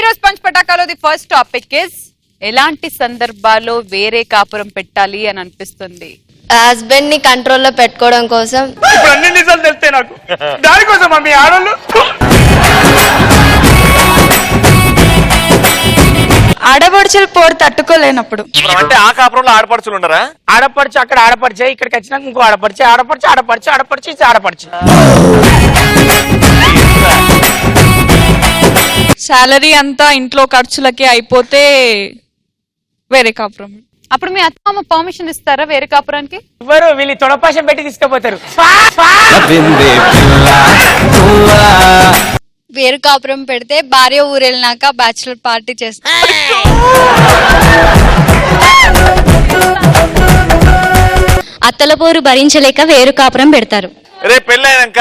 ఈరోజు punch పటాకాలోది first topic is ఎలాంటి సందర్భాల్లో వేరే కాపురం పెట్టాలి అని అనిపిస్తుంది? హస్బెండ్ ని కంట్రోల్లో పెట్టుకోవడం కోసం. ఇప్పుడు అన్ని నిజాలు తెలిస్తే నాకు దానికోసం మీ ఆడవాళ్ళు ఆడపడుచులు పోరు తట్టుకోలేనప్పుడు. అంటే ఆ కాపురంలో ఆడపడుచులు ఉండరా? ఆడపడిచి అక్కడ ఆడపడిచే, ఇక్కడికి వచ్చినాక ఇంకో ఆడపడిచి ఆడపడిచి ఆడపడిచి ఆడపడిచి ఇది ఆడపడిచి. సాలరీ అంతా ఇంట్లో ఖర్చులకి అయిపోతే వేరే కాపురం. అప్పుడు మీ అత్తమ్మ పర్మిషన్ ఇస్తారా వేరే కాపురానికి? ఎవరు వీళ్ళు తొడపాశం పెట్టి తీసుకుపోతారు. వేరు కాపురం పెడితే భార్య ఊరెళ్ళినాక బ్యాచులర్ పార్టీ చేస్తారు. అత్తల పోరు భరించలేక వేరు కాపురం పెడతారు. రేపు పెళ్ళైనాక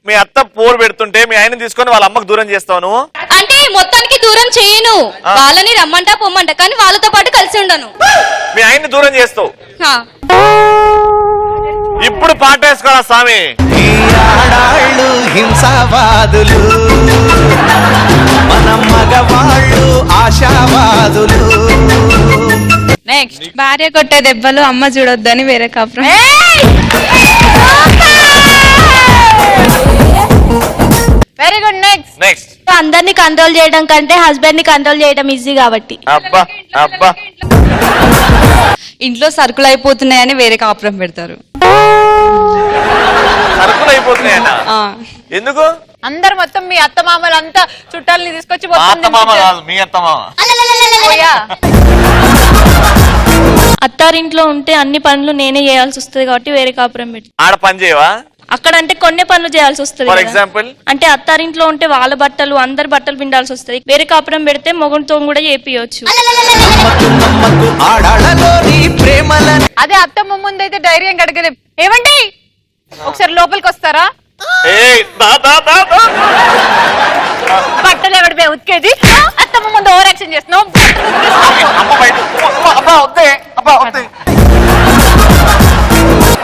మీ అత్త పోరు పెడుతుంటే మీ ఆయన తీసుకొని వాళ్ళ అమ్మకు దూరం చేస్తావు నువ్వు? అంటే మొత్తానికి దూరం చేయను, వాళ్ళని రమ్మంటా పొమ్మంట, కానీ వాళ్ళతో పాటు కలిసి ఉండను. మీ ఆయన్ని దూరం చేస్తావు. ఇప్పుడు పాట వేసుకోరా స్వామి. ఆడాళ్ళు హింసావాదులు, మన మగవాళ్ళు ఆశావాదులు. నెక్స్ట్, భార్య కొట్టే దెబ్బలు అమ్మ చూడొద్దని వేరే కాపురం. Very good. నెక్స్ట్ అందరినీ కంట్రోల్ చేయడం కంటే హస్బెండ్ ని కంట్రోల్ చేయడం ఈజీ కాబట్టి. అబ్బా అబ్బా, ఇంట్లో సరుకులు అయిపోతున్నాయని వేరే కాపురం పెడతారు. సరుకులు అయిపోతున్నాయన్న ఎందుకు? అందరు మొత్తం మీ అత్త మామలు అంతా చుట్టాలని తీసుకొచ్చి మా అత్త మామ కాదు, మీ అత్త మామ. అత్తారింట్లో ఉంటే అన్ని పనులు నేనే చేయాల్సి వస్తుంది కాబట్టి వేరే కాపురం పెడతారు. ఆడ పని చేయవా? అక్కడ అంటే కొన్ని పనులు చేయాల్సి వస్తుంది. ఫర్ ఎగ్జాంపుల్, అంటే అత్తారింట్లో ఉంటే వాళ్ళ బట్టలు అందరి బట్టలు పిండాల్సి వస్తుంది. వేరే కాపురం పెడితే మొగుడితో కూడా చేపియొచ్చు. అదే అత్తమ్మ ముందు అయితే ధైర్యం అడగలేం. ఏమండి ఒకసారి లోపలికి వస్తారా? బట్టలు ఎవడి ఉతికేది? అత్తమ్మ ముందు ఓవర్ యాక్షన్ చేస్తున్నావు.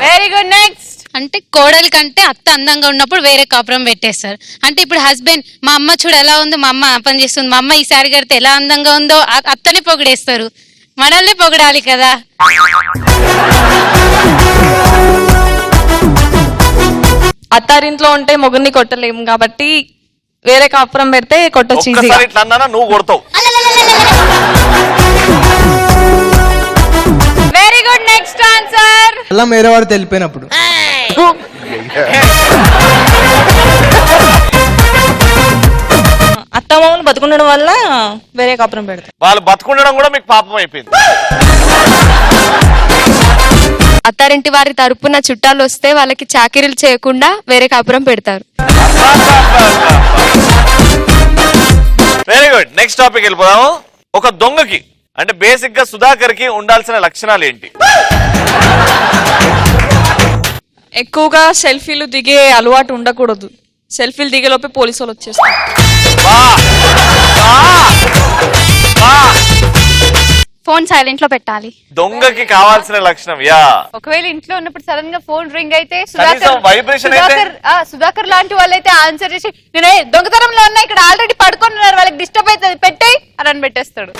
Very good. నెక్స్ట్, అంటే కోడలి కంటే అత్త అందంగా ఉన్నప్పుడు వేరే కాపురం పెట్టేస్తారు. అంటే ఇప్పుడు హస్బెండ్ మా అమ్మ చూడు ఎలా ఉందో, మా అమ్మ పని చేస్తుంది, మా అమ్మ ఈ సారి కడితే ఎలా అందంగా ఉందో అత్తనే పొగిడేస్తారు. మనల్ని పొగడాలి కదా. అత్తారింట్లో ఉంటే మొగుడిని కొట్టలేము కాబట్టి వేరే కాపురం పెడితే కొట్టొచ్చు. ఇట్లా అన్నా నువ్వు కొడతావు. Very good. నెక్స్ట్ ఆన్సర్, అలా వేరే వాడు తెలిపోయినప్పుడు. అత్తమామలు బతుకుండడం వల్ల వేరే కాపురం పెడతారు. వాళ్ళు బతుకుండడం కూడా మీకు పాపం అయిపోయింది. అత్తారింటి వారి తరపున చుట్టాలు వస్తే వాళ్ళకి చాకిరీలు చేయకుండా వేరే కాపురం పెడతారు. Very good. నెక్స్ట్ టాపిక్ వెళ్ళిపోదాము. ఒక దొంగకి అంటే బేసిక్ గా సుధాకర్ కి ఉండాల్సిన లక్షణాలు ఏంటి? ఎక్కువగా సెల్ఫీలు దిగే అలవాటు ఉండకూడదు. సెల్ఫీలు దిగేలోపే పోలీసు వాళ్ళు వచ్చేస్తారు. ఫోన్ సైలెంట్ లో పెట్టాలి. దొంగకి కావాల్సిన లక్షణం యా. ఒకవేళ ఇంట్లో ఉన్నప్పుడు సడన్ గా ఫోన్ రింగ్ అయితే వైబ్రేషన్ అయితే సుధాకర్ లాంటి వాళ్ళైతే ఆన్సర్ చేసి నేను దొంగతనంలో ఉన్నా, ఇక్కడ ఆల్రెడీ పడుకొని ఉన్నారు, వాళ్ళకి డిస్టర్బ్ అవుతుంది, పెట్టేయి అని పెట్టేస్తాడు.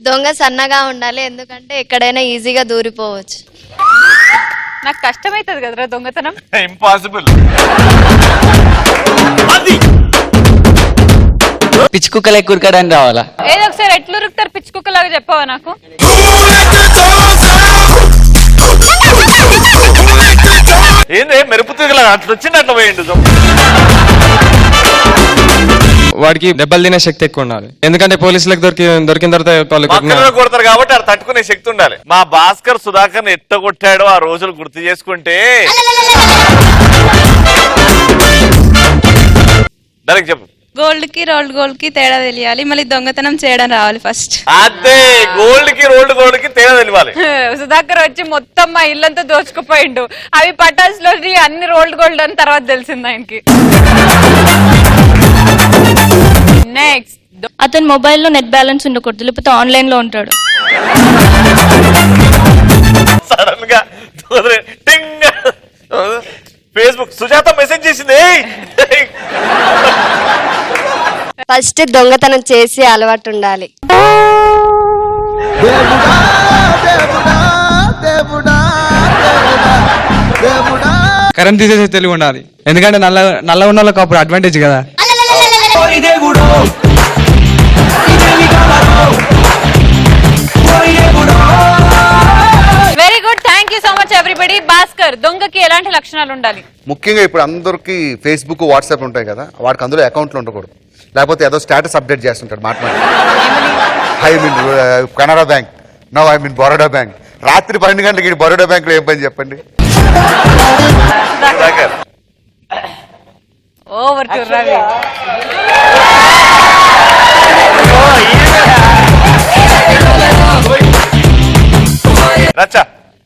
దొంగ సన్నగా ఉండాలి, ఎందుకంటే ఎక్కడైనా ఈజీగా దూరిపోవచ్చు. నాకు కష్టమైతుంది కదరా దొంగతనం. ఇంపాసిబుల్. పిచ్చి కుక్కలే కురకడానికి రావాలా? ఏదో ఒకసారి ఎట్లు ఉరుకుతారు పిచ్చి కుక్కలాగా చెప్పవా నాకు? ఏంది మెరుపు తీగల అట్లా వచ్చింది అట్లా పోయిండు. వాడికి దెబ్బలు తినే శక్తి ఎక్కువ ఉండాలి, ఎందుకంటే పోలీసులకు దొరికిన తర్వాత కొడతారు కాబట్టి అది తట్టుకునే శక్తి ఉండాలి. మా భాస్కర్ సుధాకర్ ఎట్ట కొట్టాడో ఆ రోజులు గుర్తు చేసుకుంటే దానికి చెప్పు. గోల్డ్ కి రోల్డ్ గోల్డ్ కి తేడా తెలియాలి, మళ్ళీ దొంగతనం చేయడం రావాలి ఫస్ట్. అదే గోల్డ్ కి రోల్డ్ గోల్డ్ కి తేడా తెలియాలి. సుధాకర్ వచ్చి మొత్తం మా ఇల్లంతా దోచుకుపోయిండు, అవి పటాస్ లో అన్ని రోల్డ్ గోల్డ్ అని తర్వాత తెలిసింది ఆయనకి. నెక్స్ట్, అతని మొబైల్లో నెట్ బ్యాలెన్స్ ఉండకూడదు, లేకపోతే ఆన్లైన్ లో ఉంటాడు. సడన్ గా ఫేస్బుక్ సుజాత మెసేజ్ చేసింది. ఫస్ట్ దొంగతనం చేసి అలవాటు ఉండాలి. కరెంట్ తీసేసి తెలివి ఉండాలి. ఎందుకంటే నల్ల ఉన్న వాళ్ళకి అప్పుడు అడ్వాంటేజ్ కదా. Very good, thank you so much everybody. Bhaskar, దొంగకి ఎలాంటి లక్షణాలు ఉండాలి? ముఖ్యంగా ఇప్పుడు అందరికి ఫేస్బుక్ వాట్సాప్ ఉంటాయి కదా, వాడికి అందులో అకౌంట్లు ఉండకూడదు. లేకపోతే ఏదో స్టేటస్ అప్డేట్ చేస్తుంటాడు మాట్లాడి. I mean Canara bank, no I mean Baroda bank. రాత్రి 12 గంటలకి బరోడా బ్యాంక్ లో ఏం పని చెప్పండి? Over to Ravi. రచ్చ,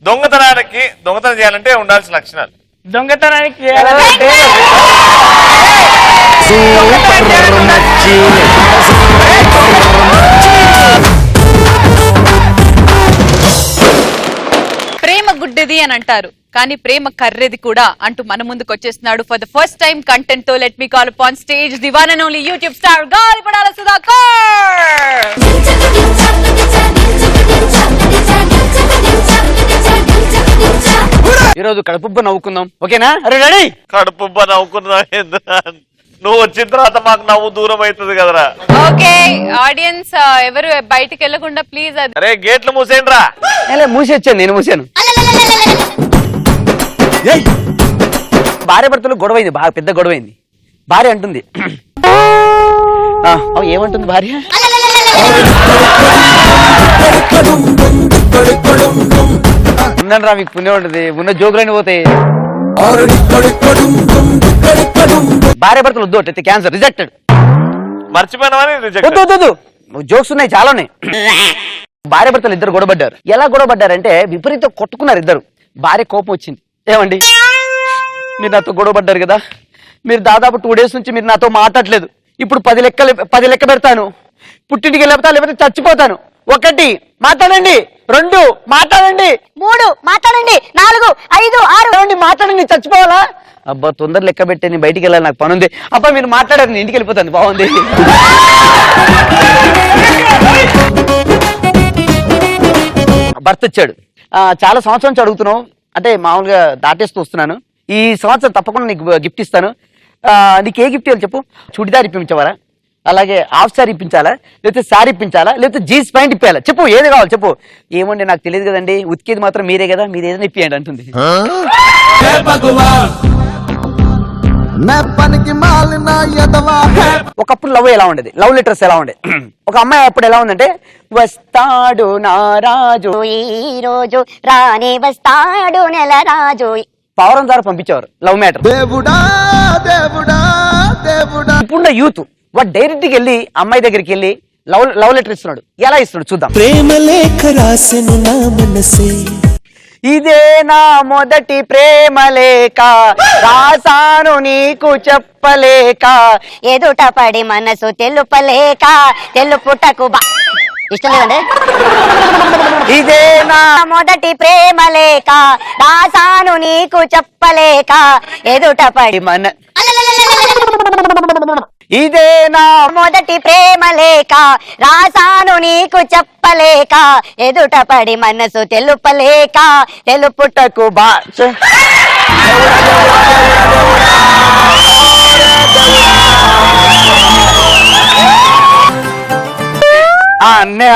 దొంగతనం చేయాలంటే ఉండాల్సిన లక్షణాలు. దొంగతనానికి చేయాలంటే ప్రేమ గుడ్డిది అని అంటారు, కానీ ప్రేమ కర్రెది కూడా అంటూ మన ముందుకు వచ్చేస్తున్నాడు for the first time content తో. Let me call upon stage the one and only YouTube star Galipadala Sudhakar. ఈరోజు కడుపుబ్బ నవ్వుకుందాం, ఓకేనా? అరే రెడీ? కడుపుబ్బ నవ్వుకున్నా నువ్వు వచ్చిన తర్వాత మాకు నవ్వు దూరం అవుతుంది కదరా. ఓకే ఆడియన్స్, ఎవరు బయటికి వెళ్ళకుండా ప్లీజ్. అరే గేట్లు మూసేయండి రా. మూసి వచ్చాను, నేను మూసాను. భార్య భర్తలు గొడవైంది, బాగా పెద్ద గొడవైంది. భార్య అంటుంది, ఏమంటుంది భార్య? ఉందండి రా, మీకు పుణ్యం ఉంటుంది, ఉన్న జోకులన్నీ పోతాయి. భార్య భర్తలు వద్దు అంటే క్యాన్సర్, రిజెక్టెడ్. మర్చిపోయినావని వద్దు, జోక్స్ ఉన్నాయి, చాలా ఉన్నాయి. భార్య భర్తలు ఇద్దరు గొడవపడ్డారు. ఎలా గొడవపడ్డారంటే విపరీతం కొట్టుకున్నారు ఇద్దరు. భార్య కోపం వచ్చింది, ఏమండి మీరు నాతో గొడవపడ్డారు కదా, మీరు దాదాపు 2 days నుంచి మీరు నాతో మాట్లాడలేదు. ఇప్పుడు 10 లెక్క పెడతాను, పుట్టింటికి వెళ్ళిపోతా లేకపోతే చచ్చిపోతాను. 1 మాట్లాడండి, 2 మాట్లాడండి, 3 మాట్లాడండి, 4, 5, 6 మాట్లాడండి, చచ్చిపోవాలా? అబ్బా తొందర లెక్క పెట్టే, నేను బయటికి వెళ్ళాలి, నాకు పని ఉంది. అబ్బా మీరు మాట్లాడారు, నేను ఇంటికి వెళ్ళిపోతాను. బాగుంది. భర్త వచ్చాడు, చాలా సంవత్సరం నుంచి అడుగుతున్నావు, అంటే మామూలుగా దాటేస్తూ వస్తున్నాను, ఈ సంవత్సరం తప్పకుండా నీకు గిఫ్ట్ ఇస్తాను. నీకు ఏ గిఫ్ట్ ఇవ్వాలి చెప్పు? చుడిదార్ ఇప్పించవాలా, అలాగే హాఫ్ సారీ ఇప్పించాలా, లేకపోతే సారీ ఇప్పించాలా, లేకపోతే జీన్స్ ప్యాంట్ ఇప్పించాలా? చెప్పు, ఏది కావాలి చెప్పు. ఏమండి నాకు తెలియదు కదండి, ఉతికేది మాత్రం మీరే కదా, మీరు ఏదైనా ఇప్పియండి అంటుంది. ఒకప్పుడు లవ్ ఎలా ఉండేది, లవ్ లెటర్స్ ఎలా ఉండేది. ఒక అమ్మాయి అప్పుడు ఎలా ఉందంటే, వస్తాడు నా రాజు ఈ రోజు, రానే వస్తాడు నెల రాజు, పవరం ద్వారా పంపించేవారు లవ్ మ్యాటర్. ఇప్పుడున్న యూత్ వాడు డైరెక్ట్ గా వెళ్ళి అమ్మాయి దగ్గరికి వెళ్ళి లవ్ లెటర్ ఇస్తున్నాడు. ఎలా ఇస్తున్నాడు చూద్దాం. ఇదే నా మొదటి ప్రేమ లేక, రాసాను నీకు చెప్పలేక, ఎదుట పడి మనసు తెలుపలేక, తెలుపుటకు ఇష్టం లేదండి. ఇదే నా మొదటి ప్రేమ లేక, రాసాను నీకు చెప్పలేక, ఎదుట పడి ఇదే నా మొదటి ప్రేమ లేక, రాసాను నీకు చెప్పలేక, ఎదుట పడి మనసు తెలుపలేక, తెలుపుటకు భాష.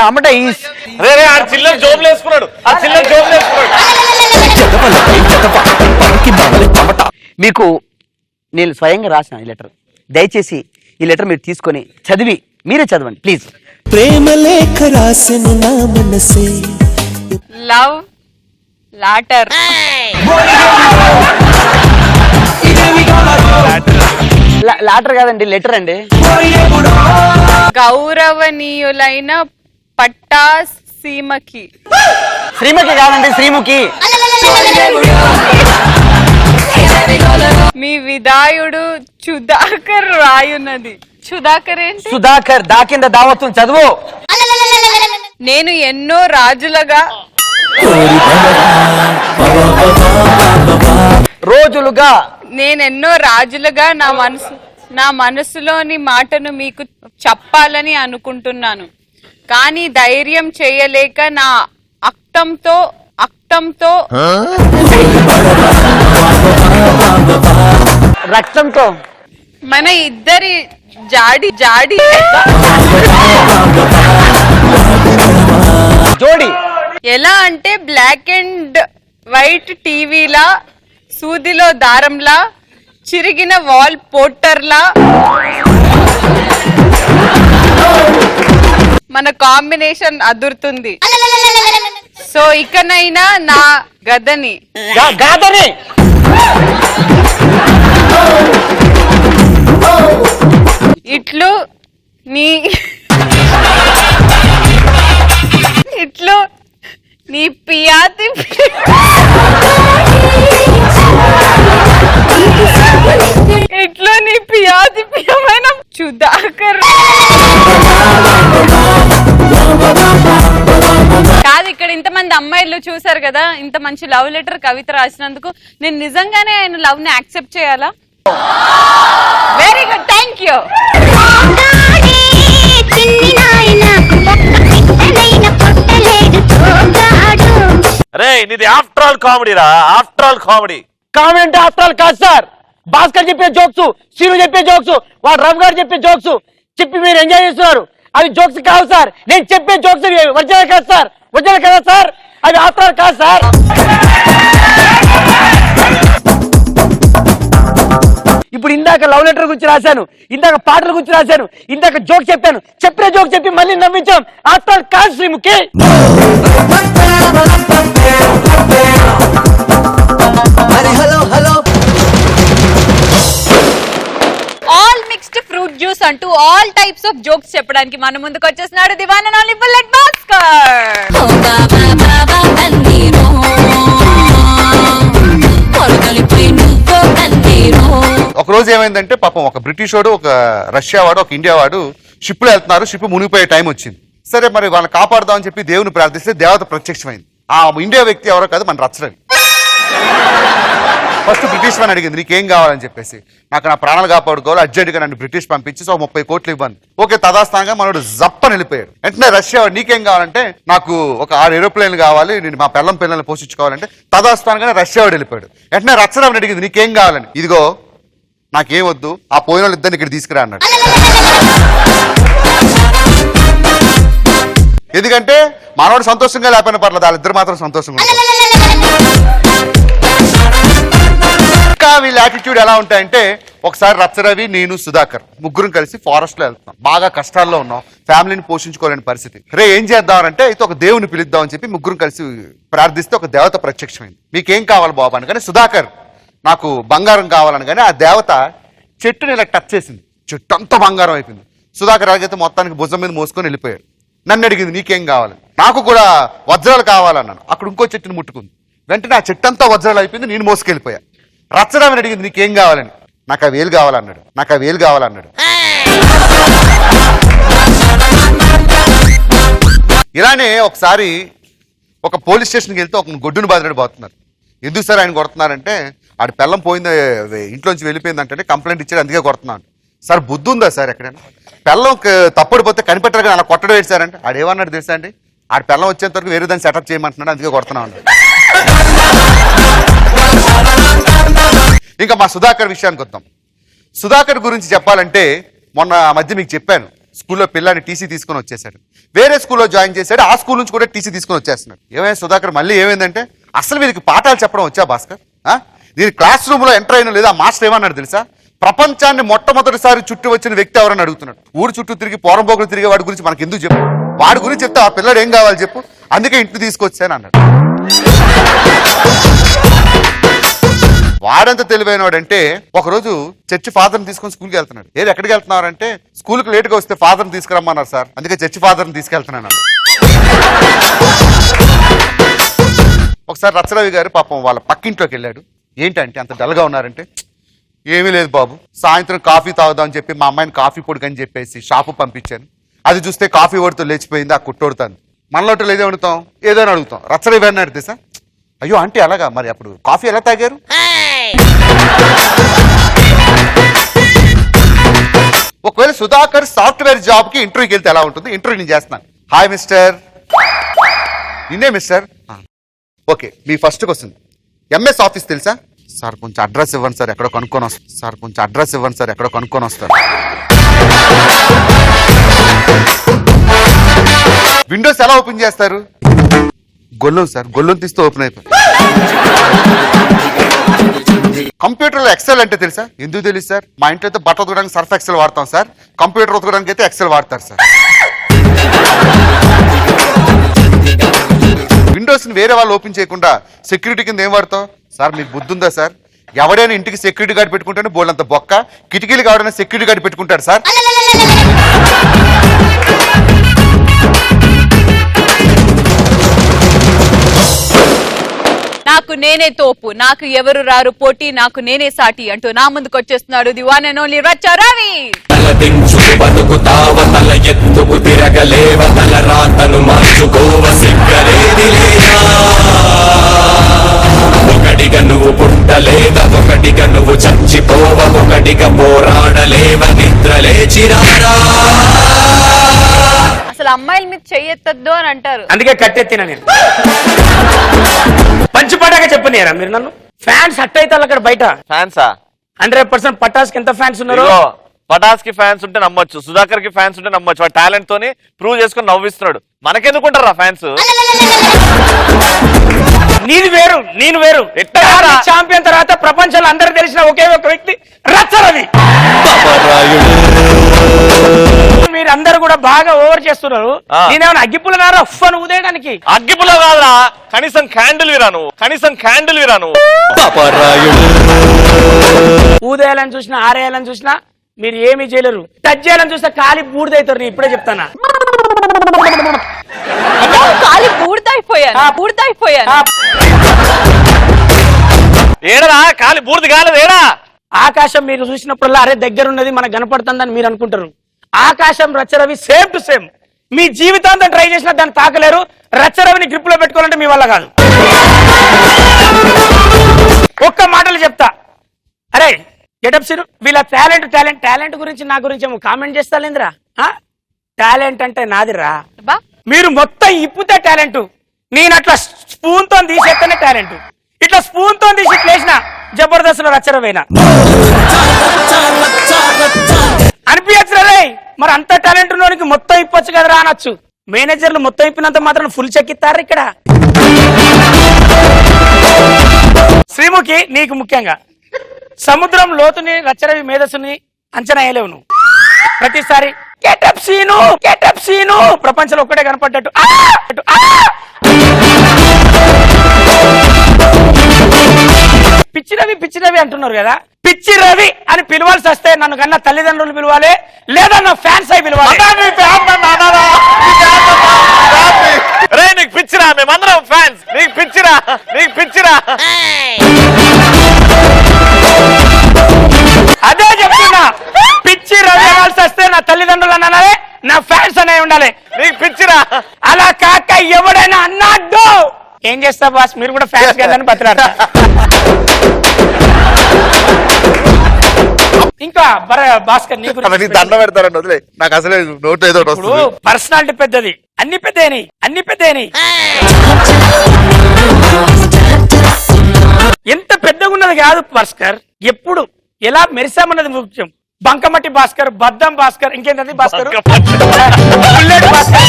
అమ్మట ఈ చిల్లర జోబులు వేసుకున్నాడు, ఆ చిల్లర జోబులు వేసుకున్నాడు. మీకు నేను స్వయంగా రాసిన ఈ లెటర్, దయచేసి ఈ లెటర్ మీరు తీసుకొని చదివి మీరే చదవండి ప్లీజ్. ప్రేమ లేఖ రాసెను నా మనసే, లవ్ లాటర్. లాటర్ కాదండి, లెటర్ అండి. గౌరవనీయులైన పట్టా సీమకి. శ్రీముఖి కాదండి, శ్రీముఖి. మీ విదాయుడు సుధాకర్ రాయున్నది. సుధాకర్ ఏంటి? సుధాకర్ దా కింద దావత్తు చదువు. నేను ఎన్నో రాజులుగా రోజులుగా నేనెన్నో రాజులుగా నా మనసు నా మనసులోని మాటను మీకు చెప్పాలని అనుకుంటున్నాను, కానీ ధైర్యం చేయలేక నా అక్తంతో రక్తంతో మన ఇద్దరి జాడి జోడి ఎలా అంటే బ్లాక్ అండ్ వైట్ టీవీలా, సూదిలో దారంలా, చిరిగిన వాల్ పోస్టర్లా మన కాంబినేషన్ అదురుతుంది. సో ఇకనైనా నా గదని గాదని ఇట్లు నీ పియాతి పియమైన సుధాకర్. కాదు, ఇక్కడ ఇంతమంది అమ్మాయిలు చూసారు కదా, ఇంత మంచి లవ్ లెటర్ కవిత రాసినందుకు నేను నిజంగానే ఆయన లవ్ ని యాక్సెప్ట్ చేయాలా? Very good, thank you. అరే నీది ఆఫ్టర్ ఆల్ కామెడీ రా, ఆఫ్టర్ ఆల్ కామెడీ. కామెడీ అంటే ఆఫ్టర్ ఆల్ కాదు సార్. భాస్కర్ చెప్పే జోక్స్, సీను చెప్పే జోక్స్, వాడు రవి గారు చెప్పే జోక్స్ చెప్పి మీరు ఎంజాయ్ చేస్తున్నారు. అవి జోక్స్ కావు సార్. నేను చెప్పే జోక్స్ ఒరిజినల్ కాదు సార్. ఒరిజినల్ కదా సార్, అవి ఆఫ్టర్ ఆల్ కాదు సార్. ఇప్పుడు ఇందాక లవ్ లెటర్ గురించి రాశాను, ఇందాక పాటల గురించి రాశాను, ఇందాక జోక్ చెప్పాను. చెప్పిన జోక్ చెప్పి మళ్ళీ నవ్వించాం. ఆఫ్టర్ ఆల్ కాదు Sreemukhi. All mixed fruit juice అంటూ ఆల్ టైప్స్ ఆఫ్ జోక్స్ చెప్పడానికి మన ముందుకు వచ్చేస్తున్నాడు the one and only bullet Bhaskar. ఒక రోజు ఏమైందంటే పాపం ఒక బ్రిటిష్ వాడు, ఒక రష్యా వాడు, ఒక ఇండియా వాడు షిప్ లో వెళ్తున్నారు. షిప్ మునిగిపోయే టైం వచ్చింది. సరే మరి వాళ్ళని కాపాడుదాం అని చెప్పి దేవుని ప్రార్థిస్తే దేవత ప్రత్యక్షమైంది. ఆ ఇండియా వ్యక్తి ఎవరో కాదు, మన రచ్చరవి. ఫస్ట్ బ్రిటిష్ వాడిని అడిగింది నీకేం కావాలని చెప్పేసి. నాకు నా ప్రాణాలు కాపాడుకోవాలి, అర్జెంట్గా నన్ను బ్రిటిష్ పంపించి 30 కోట్లు ఇవ్వండి. ఓకే, తదాస్థానంగా మనోడు జప్పని వెళ్ళిపోయాడు. వెంటనే రష్యా వాడు నీకేం కావాలంటే నాకు ఒక 6 ఏరోప్లేన్లు కావాలి, నేను మా పిల్లల్ని పోషించుకోవాలంటే తదాస్థానంగానే రష్యా వాడు వెళ్ళిపోయాడు. వెంటనే రచ్చరావుని అడిగింది నీకేం కావాలని. ఇదిగో నాకేం వద్దు, ఆ పోయిన వాళ్ళు ఇద్దరిని ఇక్కడ తీసుకురా అన్నాడు. ఎందుకంటే మనోడు సంతోషంగా లేకపోయినా పర్లేదు, వాళ్ళిద్దరు మాత్రం సంతోషంగా ఉంటారు. ఇంకా వీళ్ళ యాటిట్యూడ్ ఎలా ఉంటాయంటే, ఒకసారి రచ్చరవి, నేను, సుధాకర్ ముగ్గురం కలిసి ఫారెస్ట్ లో వెళ్తున్నాం. బాగా కష్టాల్లో ఉన్నాం, ఫ్యామిలీని పోషించుకోలేని పరిస్థితి. రే ఏం చేద్దామంటే అయితే ఒక దేవుని పిలుద్దామని చెప్పి ముగ్గురం కలిసి ప్రార్థిస్తే ఒక దేవత ప్రత్యక్షమైంది. మీకేం కావాలి బాబు అని. కానీ సుధాకర్ నాకు బంగారం కావాలని. కానీ ఆ దేవత చెట్టుని ఇలా టచ్ చేసింది, చెట్టు అంతా బంగారం అయిపోయింది. సుధాకర్ అలాగైతే మొత్తానికి భుజం మీద మోసుకొని వెళ్ళిపోయాడు. నన్ను అడిగింది నీకేం కావాలి. నాకు కూడా వజ్రాలు కావాలన్నాను. అక్కడ ఇంకో చెట్టుని ముట్టుకుంది. వెంటనే ఆ చెట్టు అంతా వజ్రాలు అయిపోయింది, నేను మోసుకెళ్ళిపోయా. రచ్చరామని అడిగింది నీకేం కావాలని. నాకు ఆ వేలు కావాలన్నాడు. నాకు ఆ వేలు కావాలన్నాడు. ఇలానే ఒకసారి ఒక పోలీస్ స్టేషన్కి వెళ్తే ఒక గొడ్డును బాధినట్టు పోతున్నారు. ఎందుకు సార్ ఆయన కొడుతున్నారంటే ఆడి పెళ్ళం పోయింది, ఇంట్లోంచి వెళ్ళిపోయింది అంటే కంప్లైంట్ ఇచ్చాడు, అందుకే కొడుతున్నాను. సార్ బుద్ధి ఉందా సార్ ఎక్కడైనా? పెళ్ళం తప్పుడిపోతే కనిపెట్టరు కానీ అలా కొట్టడం వేసారంటే ఆడేమన్నాడు తెలుసా అండి, ఆడి పెళ్ళం వచ్చేంత వరకు వేరే దాన్ని సెటప్ చేయమంటున్నాడు, అందుకే కొడుతున్నాను. ఇంకా మా సుధాకర్ విషయానికి వద్దాం. సుధాకర్ గురించి చెప్పాలంటే మొన్న మధ్య మీకు చెప్పాను, స్కూల్లో పిల్లాన్ని టీసీ తీసుకొని వచ్చేసాడు. వేరే స్కూల్లో జాయిన్ చేశాడు, ఆ స్కూల్ నుంచి కూడా టీసీ తీసుకొని వచ్చేస్తున్నాడు. ఏమైనా సుధాకర్ మళ్ళీ ఏమైందంటే అసలు వీరికి పాఠాలు చెప్పడం వచ్చా భాస్కర్? దీని క్లాస్ రూమ్ లో ఎంటర్ అయిన లేదా మాస్టర్ ఏమన్నాడు తెలుసా? ప్రపంచాన్ని మొట్టమొదటిసారి చుట్టూ వచ్చిన వ్యక్తి ఎవరని అడుగుతున్నాడు. ఊరు చుట్టూ తిరిగి పోరంబోకులు తిరిగే వాడి గురించి మనకి ఎందుకు చెప్పు, వాడి గురించి చెప్తే ఆ పిల్లడు ఏం కావాలి చెప్పు, అందుకే ఇంటికి తీసుకొచ్చాను అన్నాడు. వాడంత తెలివైనవాడంటే ఒకరోజు చర్చి ఫాదర్ని తీసుకొని స్కూల్కి వెళ్తున్నాడు. ఏది ఎక్కడికి వెళ్తున్నారంటే స్కూల్కి లేట్గా వస్తే ఫాదర్ని తీసుకురమ్మన్నారు సార్, అందుకే చర్చి ఫాదర్ని తీసుకెళ్తున్నాను. ఒకసారి రచ్చరవి గారు పాపం వాళ్ళ పక్కింట్లోకి వెళ్ళాడు. ఏంటంటే అంత డల్గా ఉన్నారంటే, ఏమీ లేదు బాబు, సాయంత్రం కాఫీ తాగుదాం అని చెప్పి మా అమ్మాయిని కాఫీ పొడికని చెప్పేసి షాపు పంపించాను. అది చూస్తే కాఫీ ఓడితో లేచిపోయింది, ఆ కుట్టోడుతాను. మనలోటలు ఏదో అడుగుతాం, ఏదైనా అడుగుతాం. రచ్చరవి అని అడిగితే సార్, అయ్యో అంటే అలాగా, మరి అప్పుడు కాఫీ ఎలా తాగారు? ఒకవేళ సుధాకర్ సాఫ్ట్వేర్ జాబ్ కి ఇంటర్వ్యూకి వెళ్తే ఎలా ఉంటుంది? ఇంటర్వ్యూ నేను చేస్తున్నాను. Hi mister. నిన్నే మిస్టర్. ఓకే, మీ ఫస్ట్ క్వశ్చన్, ఎంఎస్ ఆఫీస్ తెలుసా? సార్ కొంచెం అడ్రస్ ఇవ్వండి సార్, ఎక్కడో కనుక్కొని వస్తాను. సార్ కొంచెం అడ్రస్ ఇవ్వండి సార్, ఎక్కడో కనుక్కొని వస్తాను. విండోస్ ఎలా ఓపెన్ చేస్తారు? గొల్లం సార్, గొల్లం తీస్తే ఓపెన్ అయిపోయింది. కంప్యూటర్ లో ఎక్సెల్ అంటే తెలుసా? ఎందుకు తెలుసు సార్? మా ఇంట్లో అయితే బట్టలు ఉతకడానికి సర్ఫ్ ఎక్సెల్ వాడతాం సార్, కంప్యూటర్ ఉతకడానికి అయితే ఎక్సెల్ వాడతారు సార్. విండోస్ ని వేరే వాళ్ళు ఓపెన్ చేయకుండా సెక్యూరిటీ కింద ఏం వాడతావు సార్? మీకు బుద్ధి ఉందా సార్? ఎవడైనా ఇంటికి సెక్యూరిటీ గార్డ్ పెట్టుకుంటానే బోల్డంత బొక్క, కిటికీలు కావడైనా సెక్యూరిటీ గార్డ్ పెట్టుకుంటాడు సార్. నాకు నేనే తోపు, నాకు ఎవరు రారు పోటీ, నాకు నేనే సాటి అంటూ నా ముందుకు వచ్చేస్తున్నాడు ది వన్ అండ్ ఓన్లీ రచ్చ రవి. ఒకటిగా నువ్వు పుట్టలేద, ఒకటిగా నువ్వు చచ్చిపోవ, ఒకటిగా పోరాడలేవ, నిద్ర లేచిరారా. అసలు అమ్మాయిల మీద చెయ్యొద్దు అని అంటారు, అందుకే కట్టెత్తిన నేను. పంచి పటాక చెప్పనియరా మీరు నన్ను? ఫ్యాన్స్ అట్ అయితే అక్కడ బయట ఫ్యాన్సా? 100% పటాస్కి ఎంత ఫ్యాన్స్ ఉన్నారు? పటాస్ కి ఫ్యాన్స్ ఉంటే నమ్మొచ్చు, సుధాకర్ కి ఫ్యాన్స్ ఉంటే నమ్మొచ్చు. వాడు టాలెంట్ తోని ప్రూవ్ చేసుకుని నవ్విస్తున్నాడు. మనకెందుకుంటారా ఫ్యాన్స్? నీది వేరు, నేను వేరు. ఛాంపియన్ తర్వాత ప్రపంచంలో అందరికి తెలిసిన ఒకే ఒక వ్యక్తి రచ్చ రవి. మీరందరూ కూడా బాగా ఓవర్ చేస్తున్నారు. నేనేమన్నా అగ్గిపుల్లనారా ఉఫ్ఫను ఊదేయడానికి? అగ్గిపుల్ల కాదురా, కనీసం క్యాండిల్ విరాను, కనీసం క్యాండిల్ విరాను. ఊదేయాలని చూసినా, ఆరేయాలని చూసినా మీరు ఏమీ చేయలేరు. టచ్ చేయాలని చూస్తే కాలి బూడిదవుతారు. నేను ఇప్పుడే చెప్తానా? కాలి బూడిదైపోయాను. ఏడరా కాలి బూడిది కాలేదు, ఏడా? ఆకాశం మీరు చూసినప్పుడల్లా అరే దగ్గర ఉన్నది మనకు కనపడుతుందని మీరు అనుకుంటారు. ఆకాశం రచ్చరవి సేమ్ టు సేమ్. మీ జీవితాంతం ట్రై చేసినా దాన్ని తాకలేరు. రచ్చరవిని గ్రిప్ లో పెట్టుకోవాలంటే మీ వల్ల కాదు. ఒక్క మాటలు చెప్తా. అరే గెటప్ సిరు, వీళ్ళ టాలెంట్ గురించి నా గురించి ఏమో కామెంట్ చేస్తాలేంద్రా? టాలెంట్ అంటే నాదిరా. మీరు మొత్తం ఇప్పుతే టాలెంట్, నేను అట్లా స్పూన్ తో తీసేస్తేనే టాలెంట్. ఇట్లా స్పూన్ తో తీసి ఇట్లేసిన జబర్దస్త్ లో రచ్చరవేనా అనిపించచ్చు రే. మరి అంత టాలెంట్ ఉన్నోనికి మొత్తం ఇప్పొచ్చు కదరా అనొచ్చు. మేనేజర్లు మొత్తం ఇప్పినంత మాత్రం ఫుల్ చెక్ ఇస్తారు ఇక్కడ. శ్రీముఖి, నీకు ముఖ్యంగా సముద్రం లోతుని రచ్చరవి మేధస్సుని అంచనా వేయలేవు నువ్వు. ప్రతిసారి గెటప్ సీను ప్రపంచంలో ఒక్కటే కనపడ్డట్టు పిచ్చి రవి అంటున్నారు కదా. పిచ్చి రవి అని పిలవాల్సి వస్తే నన్ను కన్నా తల్లిదండ్రులు పిలవాలి, లేదా నా ఫ్యాన్స్ అయి పిలవాలి. నీకు పిచ్చిరా? మేమందరం ఫ్యాన్స్. నీకు పిచ్చిరా? అదే చెప్తున్నా. పిచ్చి రవి అనాల్సి వస్తే నా తల్లిదండ్రులు అనాలే, నా ఫ్యాన్స్ అనే ఉండాలి. నీకు పిచ్చిరా? అలా కాక ఎవడైనా అన్నాడు ఏం చేస్తా బాస్? మీరు కూడా ఫ్యాన్స్ కదని బతిలాడతా. ఇంకా భాస్కర్, నీ గురించి దండ పెడతారండి, వదిలే. నాకు అసలే నోట్ ఏదో పర్సనాలిటీ పెద్దది, అన్ని పెద్దయినాయి. ఎంత పెద్దగా ఉన్నది కాదు భాస్కర్, ఎప్పుడు ఎలా మెరిసామన్నది ముఖ్యం. బంకమట్టి భాస్కర్, బద్దం భాస్కర్, ఇంకేంటది భాస్కర్, బుల్లెట్ భాస్కర్.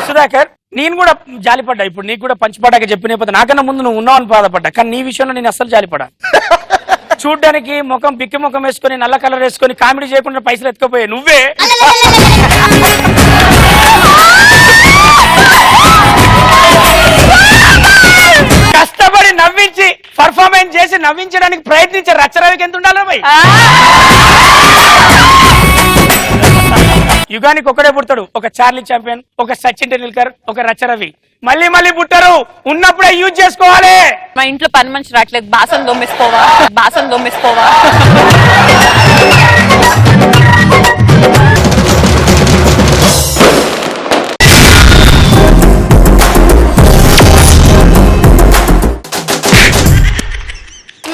సుధాకర్, నేను కూడా జాలిపడ్డా. ఇప్పుడు నీకు కూడా పంచిపడ్డాక చెప్పినపోతే నాకన్నా ముందు నువ్వు ఉన్నావని బాధపడ్డా. కానీ నీ విషయంలో నేను అస్సలు జాలిపడా. చూడ్డానికి ముఖం బిక్కి ముఖం వేసుకొని నల్ల కలర్ వేసుకొని కామెడీ చేయకుండా పైసలు ఎత్తుకపోయే నువ్వే కష్టపడి నవ్వించి పర్ఫార్మెన్స్ చేసి నవ్వించడానికి ప్రయత్నించే రచ్చరవికి ఎంత ఉండాలి భయ్? యుగానికి ఒకడే పుడతాడు, ఒక చార్లీ ఛాంపియన్, ఒక సచిన్ టెండూల్కర్, ఒక రచ్చరవి. మళ్ళీ పుట్టారు, ఉన్నప్పుడే యూజ్ చేసుకోవాలి. మా ఇంట్లో పని మనిషి రావట్లేదు, బాసం దొమ్మిసుకోవా.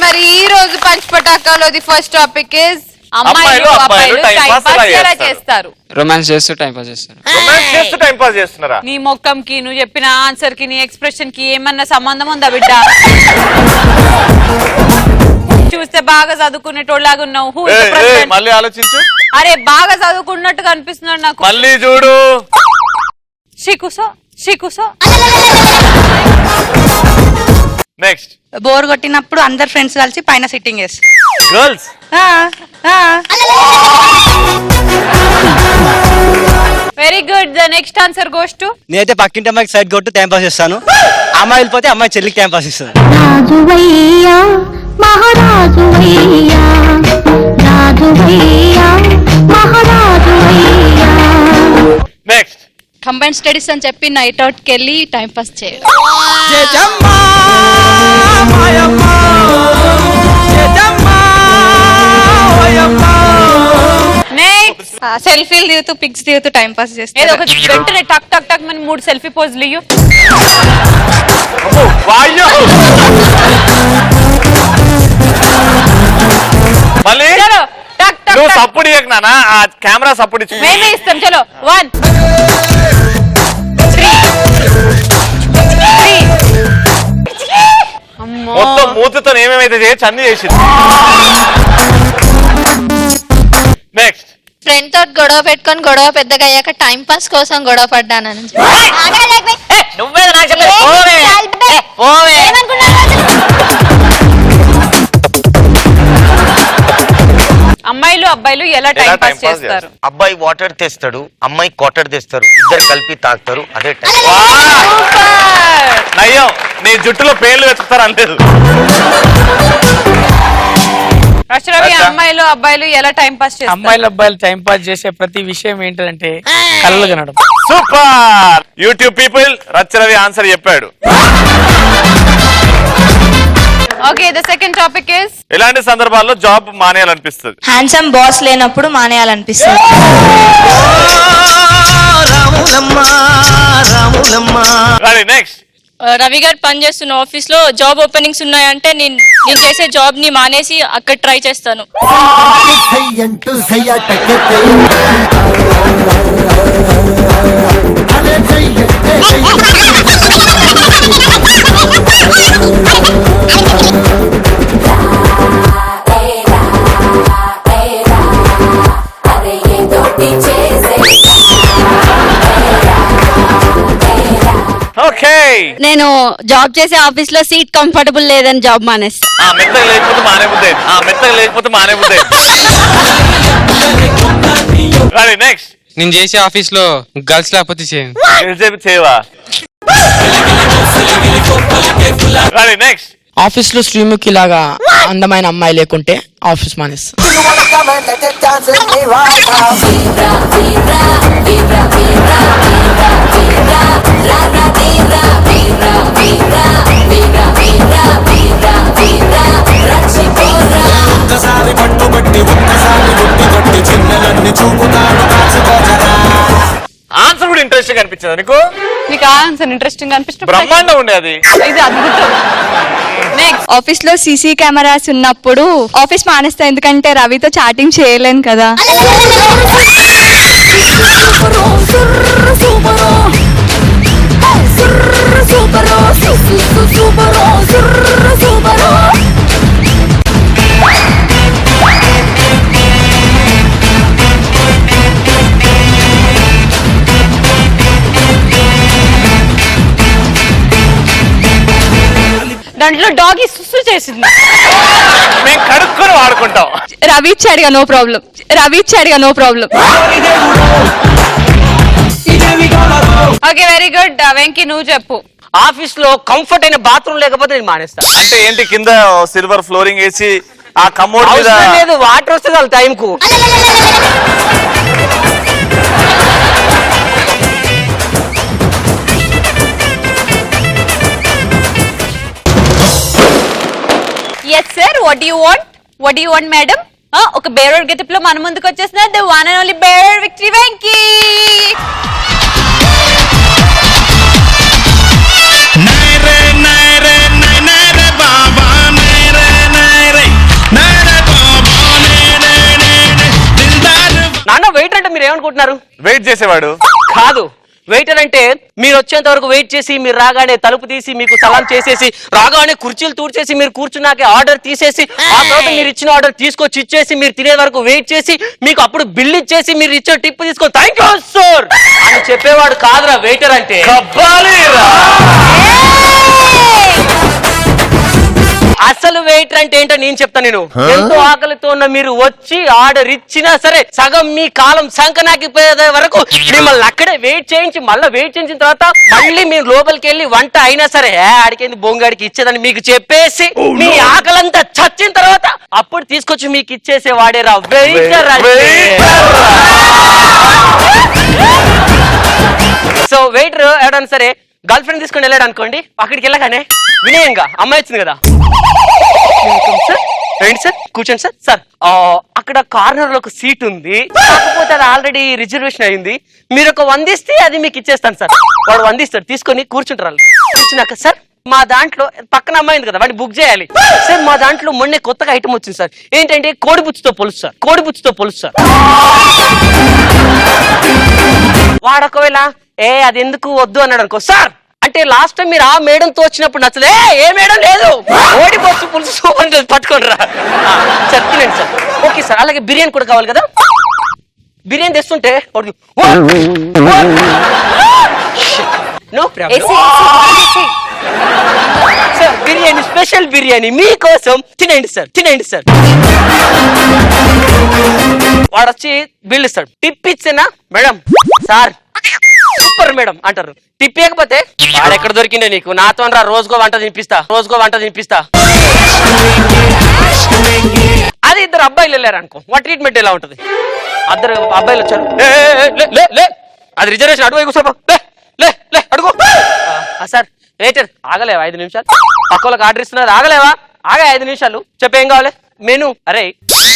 మరి ఈ రోజు పంచ్ పటాకాలో ది ఫస్ట్ టాపిక్ ఇస్ అమ్మాయిలు అబ్బాయిలు time టైం pass పాస్ ఎలా ఎలా చేస్తారు? చేస్తారు? రొమాన్స్ చేస్తూ టైం పాస్ చేస్తారు. రొమాన్స్ చేస్తూ టైం పాస్ చేస్తున్నారా? నీ మొక్కంకి నువ్వు చెప్పిన ఆన్సర్ కి నీ ఎక్స్ప్రెషన్ కి ఏమన్నా సంబంధం ఉందా బిడ్డ? చూస్తే బాగా చదువుకునేటోళ్ళగా ఉన్నావు. Who is the president? మళ్ళీ ఆలోచించు. అరే బాగా చదువుకున్నట్టు కనిపిస్తున్నాడు నాకు. మళ్ళీ చూడు. షికుసో నెక్స్ట్. బోర్ కొట్టినప్పుడు అందరు ఫ్రెండ్స్ కలిసి పైన సిట్టింగ్ వేసి girls. Very good. The next answer goes to నేనైతే పక్కింటి అమ్మాయికి సైడ్ కొట్టు టైం పాస్ చేస్తాను. అమ్మాయి వెళ్ళిపోతే అమ్మాయి చెల్లికి టైం పాస్ ఇస్తాను. నెక్స్ట్. కంబైన్ స్టడీస్ అని చెప్పి నైట్ అవుట్ కి వెళ్ళి టైం పాస్ చేయడం. నెక్స్ట్. సెల్ఫీలు దిగుతూ పిక్స్ దిగుతూ టైం పాస్ ఏదో చేస్తారు. ఒక వెంటనే టక్ టక్ టక్ మన 3 సెల్ఫీ పోజులు ఇయ్యు. వాయ్యో. మళ్ళీ చలో టక్ టక్ నువ్వు టక్. సప్పుడు ఇయ్యకునా? ఆ కెమెరా సప్పుడు ఇచ్చు. మేమే ఇస్తాం. చలో 1 3 అమ్మో. మొత్తం మూతితో ఏమేమైతే చేయొచ్చు అన్ని చేసింది. నెక్స్ట్. ఫ్రెండ్ తోటి గొడవ పెట్టుకొని గొడవ పెద్దగా అయ్యాక టైం పాస్ కోసం గొడవ పడ్డానని నువ్వే నాకు చెప్పేది. పోవే. పోవే. అమ్మాయిలు అబ్బాయిలు ఎలా టైం పాస్ చేస్తారు? అబ్బాయి వాటర్ తెస్తాడు, అమ్మాయి క్వార్టర్ తెస్తారు, ఇద్దరు కలిపి తాగుతారు. అదే టైం. నయ్యం నీ జుట్టులో పేర్లు వెతుకుతారు అంలేదు. రవి, అమ్మాయిలు అబ్బాయిలు ఎలా టైం పాస్ చేస్తారు? అమ్మాయిలు అబ్బాయిలు టైం పాస్ చేసే ప్రతి విషయం ఏంటంటే కళ్ళు కనడం. Super. YouTube people, Ravi answer చెప్పాడు. Okay, the second topic is ఇలాంటి సందర్భాల్లో జాబ్ మానేయాలనిపిస్తుంది. హ్యాండ్సమ్ బాస్ లేనప్పుడు మానేయాలనిపిస్తుంది. నెక్స్ట్. రవి గారు పనిచేస్తున్న ఆఫీస్ లో జాబ్ ఓపెనింగ్స్ ఉన్నాయంటే నేను చేసే జాబ్ ని మానేసి అక్కడ ట్రై చేస్తాను. ఓకే. నేను జాబ్ చేసే ఆఫీస్ లో సీట్ కంఫర్టబుల్ లేదని జాబ్ మానేసి. మెత్తగా లేకపోతే మానే బుద్ధి. నెక్స్ట్. నేను చేసే ఆఫీస్ లో గర్ల్స్ లేకపోతే చేయను. చేయవా? నెక్స్ట్. ఆఫీస్ లో శ్రీముఖి లాగా అందమైన అమ్మాయి లేకుంటే ఆఫీస్ మానేస్తా. ఒక్కసారి పట్టుబట్టి ఒక్కసారి గుట్టి చిన్నలన్నీ చూపుతాను. ఆన్సర్ కూడా ఇంట్రెస్టింగ్ అనిపించింది నీకు? నీకు ఆన్సర్ ఇంట్రెస్టింగ్ అనిపిస్తుంది. బ్రహ్మాండం ఉండే అది. ఇది అద్భుతం. నెక్స్ట్. ఆఫీస్ లో సీసీ కెమెరాస్ ఉన్నప్పుడు ఆఫీస్ మానేస్తా, ఎందుకంటే రవితో చాటింగ్ చేయలేను కదా. దాంట్లో డాగి సుస్సు చేసింది. మేము కడుక్కొని వాడుకుంటాం. రవి ఇచ్చాడుగా, no problem. Okay, very good. Venky, నువ్వు చెప్పు. ఆఫీస్ లో కంఫర్ట్ అయిన బాత్రూమ్ లేకపోతే నేను మానేస్తా. అంటే ఏంటి, కింద సిల్వర్ ఫ్లోరింగ్ వేసి ఆ కమోడ్ మీద అవసరం లేదు, వాటర్ వస్తుంది వాళ్ళ టైం కు. Yes sir, what you want madam? ఒక బేరర్ గెటప్ లో మన ముందుకు వచ్చేస్తున్నారు the one and only bearer victory Venky. ఏమనుకుంటున్నారు? వెయిట్ చేసేవాడు కాదు, వెయిటర్ అంటే మీరు వచ్చేంత వరకు వెయిట్ చేసి, మీరు రాగానే తలుపు తీసి మీకు సలాం చేసేసి, రాగానే కుర్చీలు తూడ్చేసి, మీరు కూర్చున్నాకే ఆర్డర్ తీసేసి, ఆ తర్వాత మీరు ఇచ్చిన ఆర్డర్ తీసుకొచ్చి ఇచ్చేసి, మీరు తినే వరకు వెయిట్ చేసి, మీకు అప్పుడు బిల్ ఇచ్చేసి, మీరు ఇచ్చే టిప్ తీసుకొని థ్యాంక్ యూ సార్ అని చెప్పేవాడు కాదురా వెయిటర్ అంటే. అసలు వెయిటర్ అంటే ఏంటో నేను చెప్తాను. నేను ఎంతో ఆకలితో ఉన్న మీరు వచ్చి ఆర్డర్ ఇచ్చినా సరే సగం మీ కాలం సంకనాకిపోయే వరకు మిమ్మల్ని అక్కడే వెయిట్ చేయించి, మళ్ళీ వెయిట్ చేయించిన తర్వాత మళ్ళీ మీరు లోపలికి వెళ్ళి వంట అయినా సరే ఆడికేంది బొంగాడికి ఇచ్చేదని మీకు చెప్పేసి, మీ ఆకలంతా చచ్చిన తర్వాత అప్పుడు తీసుకొచ్చి మీకు ఇచ్చేసే వాడేరా వెయిటర్. సో వెయిటర్ ఎవడన్నా సరే గర్ల్ ఫ్రెండ్ తీసుకొని వెళ్ళాడు అనుకోండి, అక్కడికి వెళ్ళగానే వినయంగా అమ్మాయి వచ్చింది కదా, సార్ రండి సార్ కూర్చోండి సార్, సార్ అక్కడ కార్నర్ లో ఒక సీట్ ఉంది, కాకపోతే అది ఆల్రెడీ రిజర్వేషన్ అయింది, మీరు ఒక 100 ఇస్తే అది మీకు ఇచ్చేస్తాను సార్. వాడు 100 ఇస్తాడు, తీసుకొని కూర్చుంటారు. కూర్చున్నాక సార్ మా దాంట్లో పక్కన అమ్మాయింది కదా, వాడిని బుక్ చేయాలి సార్. మా దాంట్లో మొన్నే కొత్తగా ఐటమ్ వచ్చింది సార్, ఏంటంటే కోడిపుచ్చుతో పులుసు సార్, కోడిపుచ్చుతో పులుసు సార్. వాడు ఒకవేళ అది ఎందుకు వద్దు అన్నాడు అనుకో, సార్ అంటే లాస్ట్ టైం మీరు ఆ మేడంతో వచ్చినప్పుడు నచ్చలే, ఏ మేడం లేదు, ఓడిపోవచ్చు పులుసు సూపర్ పట్టుకోండి రా సార్, తినండి సార్. ఓకే సార్, అలాగే బిర్యానీ కూడా కావాలి కదా. బిర్యానీ తెస్తుంటే no problem sir, biryani special biryani మీకోసం, తినండి సార్, తినండి సార్. వాడు వచ్చి బిల్ ఇస్తాడు, టిప్ ఇచ్చేనా మేడం, సార్ సూపర్ మేడం అంటారు. టిప్ ఇవ్వకపోతే వాడు ఎక్కడ దొరికిండే నీకు, నాతో రా రోజుకో వంట తినిపిస్తా, రోజుకో వంట తినిపిస్తా. అది ఇద్దరు అబ్బాయిలు వెళ్ళారు అనుకో, వాటి ట్రీట్మెంట్ ఎలా ఉంటది? అద్దరు అబ్బాయిలు వచ్చారు, అది రిజర్వేషన్ అడుగు కూర్చోపో, లే అడుగు. సార్ వెయిటర్ ఆగలేవా 5 నిమిషాలు, పక్కలకు ఆర్డర్ ఇస్తున్నారు, ఆగలేవా, ఆగా 5 నిమిషాలు, చెప్పేం కావాలి మెనూ. అరే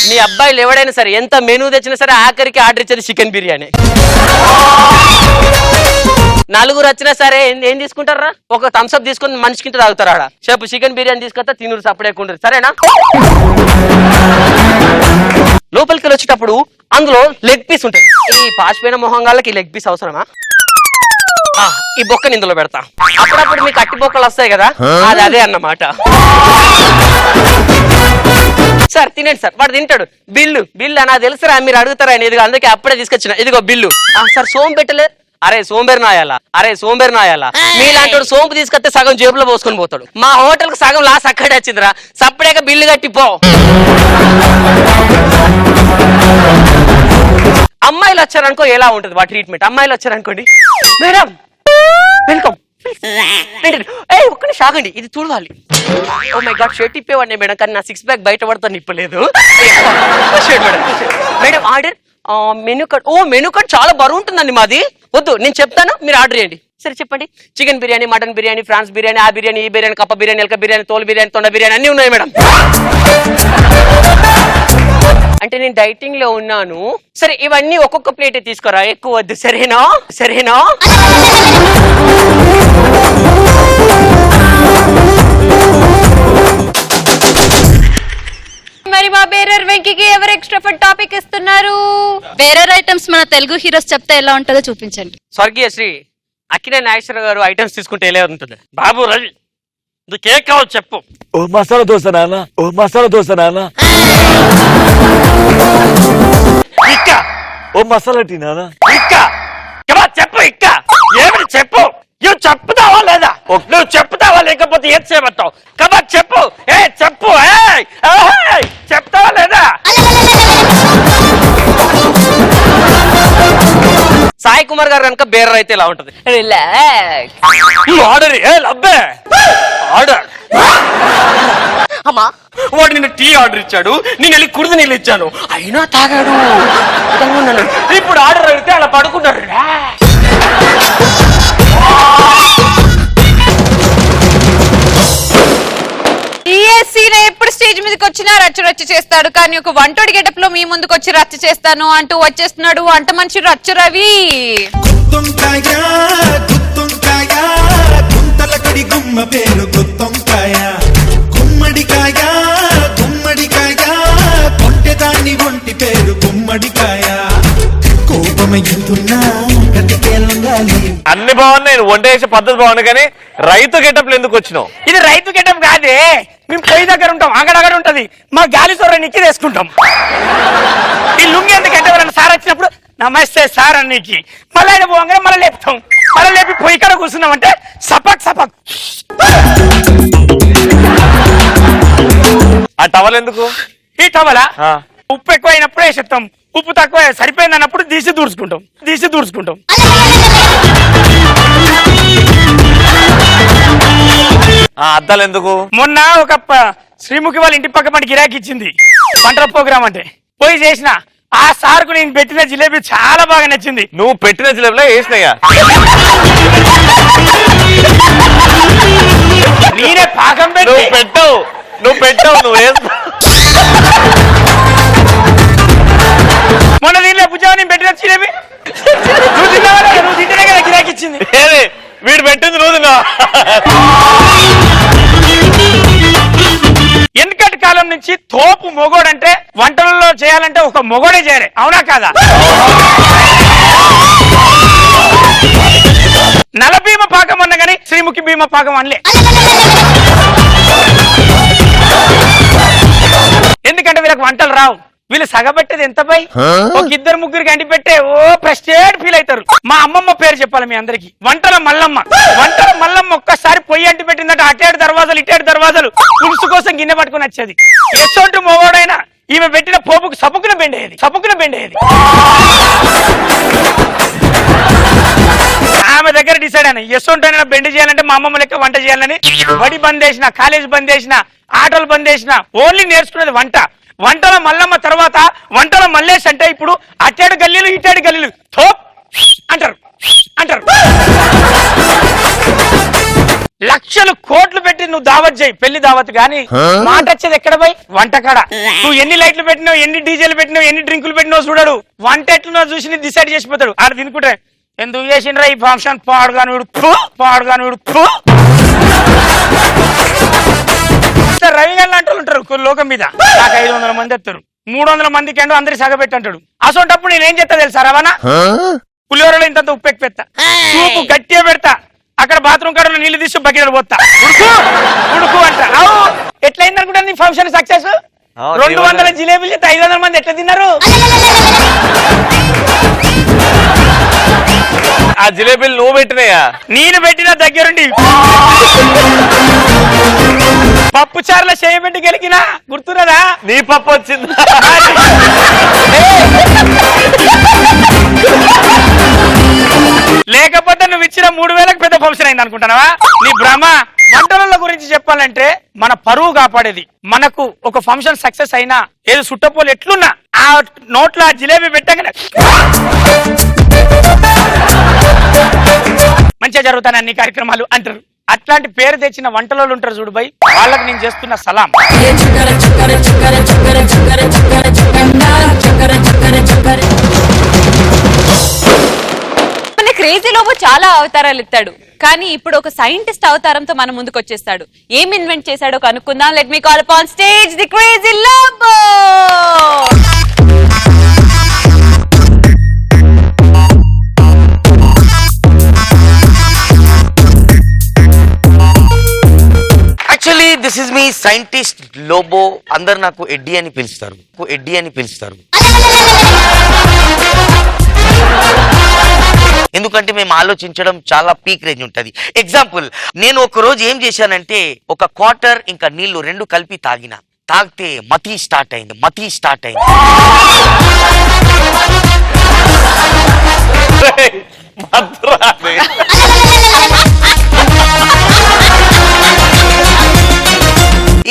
మీ అబ్బాయిలు ఎవడైనా సరే ఎంత మెనూ తెచ్చినా సరే ఆఖరికి ఆర్డర్ ఇచ్చేది చికెన్ బిర్యానీ. 4 వచ్చినా సరే ఏం తీసుకుంటారా, ఒక థమ్స్అప్ తీసుకుని మనిషికింత తాగుతారు. ఆడ చెప్పు చికెన్ బిర్యానీ తీసుకొస్తా, తినూరు సపడేకుంటారు, సరేనా? లోపలికి వచ్చేటప్పుడు అందులో లెగ్ పీస్ ఉంటుంది. ఈ పాసిపోయిన మొహంగాళ్ళకి లెగ్ పీస్ అవసరమా? ఈ బొక్కని ఇందులో పెడతా, అప్పుడప్పుడు మీకు అట్టి బొక్కలు వస్తాయి కదా, అది అదే అన్నమాట. సార్ తినండి సార్, వాడు తింటాడు. బిల్లు నాకు తెలుసురా, మీరు అడుగుతారా అని, ఇదిగో అందుకే అప్పుడే తీసుకొచ్చిన, ఇదిగో బిల్లు. సార్ సోంపు పెట్టలే, అరే సోంబేరు నాయాలా, మీలాంటి సోంపు తీసుకొస్తే సగం జేబులో పోసుకొని పోతాడు. మా హోటల్ కు సగం లాస్ అక్కడే వచ్చిందిరా, సప్పుడేక బిల్లు కట్టిపో. అమ్మాయిలు వచ్చారనుకో ఎలా ఉంటది వాటి ట్రీట్మెంట్? అమ్మాయిలు వచ్చారనుకోండి, మేడం వెల్కమ్, ఒక్కని షాగండి, ఇది చూడాలి. ఓ మై గాడ్, షర్ట్ ఇప్పేవాడిని మేడం, కానీ నా 6 ప్యాక్ బయట పడతాను ఇప్పలేదు. Madam order menu card. Oh menu card చాలా బరువు ఉంటుందండి మాది, వద్దు నేను చెప్తాను, మీరు ఆర్డర్ చేయండి. సరే చెప్పండి. Chicken biryani, mutton biryani, prawns biryani, ఆ బిర్యానీ, ఈ బిర్యానీ, కప్ప బిర్యానీ, ఎలక బిర్యానీ, తోలు బిర్యానీ, తొండ బిర్యానీ అన్ని ఉన్నాయి మేడం. అంటే నేను డైటింగ్ లో ఉన్నాను. సరే ఇవన్నీ ఒక్కొక్క ప్లేట్ తీసుకోరా, ఎక్కువ వద్దు, సరేనా? మరి మా బేరర్ వెంకీకి ఎవరు ఎక్స్ట్రా ఫుడ్ టాపిక్ ఇస్తున్నారు? బేరర్ ఐటమ్స్ మన తెలుగు హీరోస్ చెప్తే ఎలా ఉంటుందో చూపించండి. స్వర్గీయ శ్రీ అక్కినేని నాగేశ్వర గారు ఐటమ్స్ తీసుకుంటే ఎలా ఉంటుంది? బాబు రవి నీకు ఏం కావాలి చెప్పు. ఓ మసాలా దోశ నాన్న, ఇంకా ఓ మసాలా టీ నాన్న, ఇంకా చెప్పు, ఇంకా ఏమిటి చెప్పు, నువ్వు చెప్తావా లేదా? నువ్వు చెప్తావా లేకపోతే ఏం చేయబడతావు? కబా చెప్పు, చెప్పు, చెప్తావా లేదా? సాయి కుమార్ గారు కనుక బేరర్ అయితే ఇలా ఉంటది. ఆర్డర్ ఆర్డర్ అమ్మా, వాడు నిన్న టీ ఆర్డర్ ఇచ్చాడు, నేను వెళ్ళి కుడిది నీళ్ళు ఇచ్చాను, అయినా తాగాడు. ఇప్పుడు ఆర్డర్ అడిగితే అలా పడుకున్నాడు. ఎప్పుడు స్టేజ్ మీదకి వచ్చినా రచ్చ చేస్తాడు, కానీ ఒక వంటోడి గెటప్ లో మీ ముందుకు వచ్చి రచ్చ చేస్తాను అంటూ వచ్చేస్తున్నాడు వంట మనిషి రచ్చ రవి. గుమ్మడికాయ కొంటెదాన్ని ఒంటి పేరు గుమ్మడికాయ, కోపమ నేను వంట చేసే పద్ధతి బాగుంది కానీ రైతు గెటప్లు ఎందుకు వచ్చినావు? ఇది రైతు గెటప్ కాదే, మేము పొయ్యి దగ్గర ఉంటాం, అక్కడ ఉంటది, మా గాలి సొర్ర నిక్కి వేసుకుంటాం. ఈ లుంగి ఎందుకంటే ఎవరైనా సార్ వచ్చినప్పుడు నమస్తే సార్ అన్నికి మళ్ళీ ఆయన పోగానే మళ్ళీ లేపుతాం, మళ్ళీ లేపి పొయ్యి కాడ కూర్చున్నామంటే సపక్ సపక్. ఆ టవల్ ఎందుకు? ఈ టవల ఆ. ఉప్పు ఎక్కువ అయినప్పుడే వేసేస్తాం, ఉప్పు తక్కువ సరిపోయింది అన్నప్పుడు తీసి దూర్చుకుంటాం. ఆ అద్దాలు ఎందుకు? మొన్న ఒక శ్రీముఖి వాళ్ళ ఇంటి పక్క పని గిరాకీ ఇచ్చింది వంట ప్రోగ్రామ్ అంటే, పోయి చేసిన ఆ సార్కు నేను పెట్టిన జిలేబీ చాలా బాగా నచ్చింది. నువ్వు పెట్టిన జిలేబీలో వేసినాయా? నేనే పాకం నువ్వు పెట్టావు నువ్వు వేస్తావు. మొన్న దీనిలో పుజ్జావు నేను పెట్టిన జిలేబీ నువ్వు తిన్నావా? నువ్వు తింటేనే కదా గిరాకీ ఇచ్చింది. ఏది వీడు పెట్టింది నువ్వు తిన్నావా? వెనకటి కాలం నుంచి తోపు మొగోడంటే వంటలలో చేయాలంటే ఒక మొగోడే చేయాలి, అవునా కాదా? నల భీమ పాకం అన్న కానీ శ్రీముఖి భీమ పాకం అనలే. ఎందుకంటే వీళ్ళకి వంటలు రావు, వీళ్ళు సగబెట్టేది ఎంత పై ఒక ఇద్దరు ముగ్గురికి అంటి పెట్టే ఓ ప్రెస్టేజ్ ఫీల్ అవుతారు. మా అమ్మమ్మ పేరు చెప్పాలి మీ అందరికి, వంటల మల్లమ్మ ఒక్కసారి పొయ్యి అంటి పెట్టిందంటే అటేడు దర్వాజాలు ఇటేడు దర్వాజాలు పులుసు కోసం గిన్నె పట్టుకుని వచ్చేది. ఎసొంటి మొగోడైనా ఈమె పెట్టిన పోపుకు సపుకున బెండేది. ఆమె దగ్గర డిసైడ్ అయినా ఎసొంటైనా బెండ్ చేయాలంటే మా అమ్మమ్మ లెక్క వంట చేయాలని బడి బంద్ చేసిన, కాలేజ్ బంద్ చేసిన, ఆటోలు బంద్ చేసిన, ఓన్లీ నేర్చుకునేది వంటల మల్లమ్మ తర్వాత వంటల మల్లేష్ అంటే ఇప్పుడు అటేడు గల్లీలు ఇటేడు గల్లీలు థోప్ అంటారు. లక్షలు కోట్లు పెట్టి నువ్వు దావత్ చేయి, పెళ్లి దావత్ గాని మాట వచ్చేది ఎక్కడ పోయి వంటకాడ. నువ్వు ఎన్ని లైట్లు పెట్టినావు, ఎన్ని డీజేలు పెట్టినావు, ఎన్ని డ్రింకులు పెట్టినావు చూడడు, వంట ఎట్లున్నావు చూసి డిసైడ్ చేసిపోతాడు. ఆడ తినుకుంటే ఎందుకు చేసిండ్రా ఈ ఫంక్షన్ పాడుగాను విడుపు. రవి గల్లు అంటూ ఉంటారు లోకం మీద, నాకు 500 మంది ఎత్తారు, 300 మందికి అంటూ అందరి సగబెట్టి అంటాడు. అసోంటప్పుడు నేనేం చేస్తా తెలుసా రవాణా? పులిహోరలో ఇంత ఉప్పు ఎక్కువ పెడతా, సూపు గట్టిగా పెడతా, అక్కడ బాత్రూమ్ కాడ నీళ్లు తీసి బకెట్ పోతా, ఉడుకు అంట. ఎట్లయింది అనుకుంటా నీ ఫంక్షన్ సక్సెస్? 200 జిలేబీలు చేస్తే 500 మంది ఎట్లా తిన్నారు? ఆ జిలేబీలు నువ్వు పెట్టినాయా? నేను పెట్టిన దగ్గరుండి పప్పు చారుల చేయబెట్టి గెలికినా గుర్తున్నదా? నీ పప్పు వచ్చింది. లేకపోతే నువ్వు ఇచ్చిన 3000కి పెద్ద ఫంక్షన్ అయింది అనుకుంటున్నావా? నీ భ్రమ. వంటల గురించి చెప్పాలంటే మన పరువు కాపాడేది. మనకు ఒక ఫంక్షన్ సక్సెస్ అయినా ఏదో సుట్టపోలు ఎట్లున్నా ఆ నోట్లో ఆ జిలేబీ పెట్టగానే మంచిగా జరుగుతాయి అన్ని కార్యక్రమాలు అంటారు. అట్లాంటి పేరు తెచ్చిన వంటలలో ఉంటారు చూడు బై, వాళ్ళకి నేను చేస్తున్న సలాం. క్రేజీ లోబో చాలా అవతారాలు ఎత్తాడు, కానీ ఇప్పుడు ఒక సైంటిస్ట్ అవతారంతో మన ముందుకు వచ్చేస్తాడు. ఏం ఇన్వెంట్ చేశాడో కనుక్కుందాం. Let me call upon stage the crazy Lobo. Actually this is me scientist Lobo. అందరు నాకు ఎడ్డీ అని పిలుస్తారు. ఎందుకంటే మేము ఆలోచించడం చాలా పీక్ రేంజ్ ఉంటది. ఎగ్జాంపుల్, నేను ఒక రోజు ఏం చేశానంటే ఒక క్వార్టర్ ఇంకా నీళ్లు 2 కలిపి తాగితే మతి స్టార్ట్ అయింది.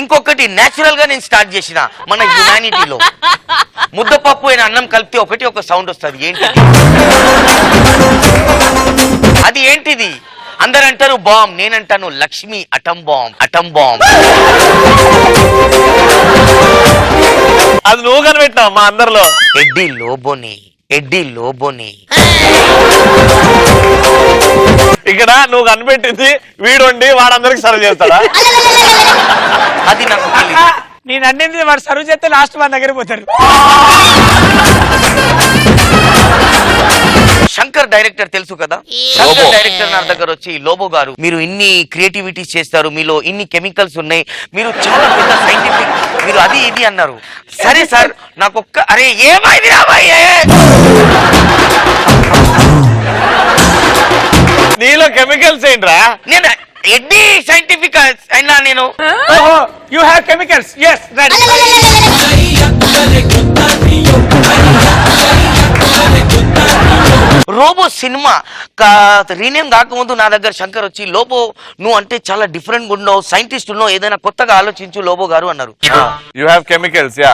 ఇంకొకటి నేచురల్ గా నేను స్టార్ట్ చేసిన మన హ్యుమానిటీలో ముద్దపప్పు అయిన అన్నం కలిపితే ఒక సౌండ్ వస్తుంది. అది ఏంటిది? అందరు అంటారు బాంబ్, నేనంటాను లక్ష్మి అటం బాంబ్. అది నువ్వు కనిపెట్టావు మా అందరిలో. ఎడ్డీ లోబోని ఇక్కడ నువ్వు కనిపెట్టింది వీడుండి వాడందరికి సర్వ్ చేస్తాడా? అది నాకు తెలియదు. నేను అన్నింది వాడు సర్వ్ చేస్తే లాస్ట్ మన దగ్గర పోతారు. శంకర్ డైరెక్టర్ తెలుసు కదా, శంకర్ డైరెక్టర్ నా దగ్గర వచ్చి లోబో గారు మీరు ఇన్ని క్రియేటివిటీస్ చేస్తారు, మీలో ఇన్ని కెమికల్స్ ఉన్నాయి, మీరు చాలా పెద్ద సైంటిఫిక్, మీరు అది ఇది అన్నారు. సరే సార్ నాకు అరే ఏమైంది నీలో కెమికల్స్ ఏంట్రా? నేను ఎన్ని సైంటిఫిక్ అయినా నేను you have chemicals. Yes ready. Robo cinema rename కాకముందు నా దగ్గర శంకర్ వచ్చి లోబో నువ్వు అంటే చాలా డిఫరెంట్ గా ఉన్నావు, సైంటిస్ట్ ఉన్నావు, ఏదైనా కొత్తగా ఆలోచించు లోబో గారు అన్నారు. You have chemicals. Yeah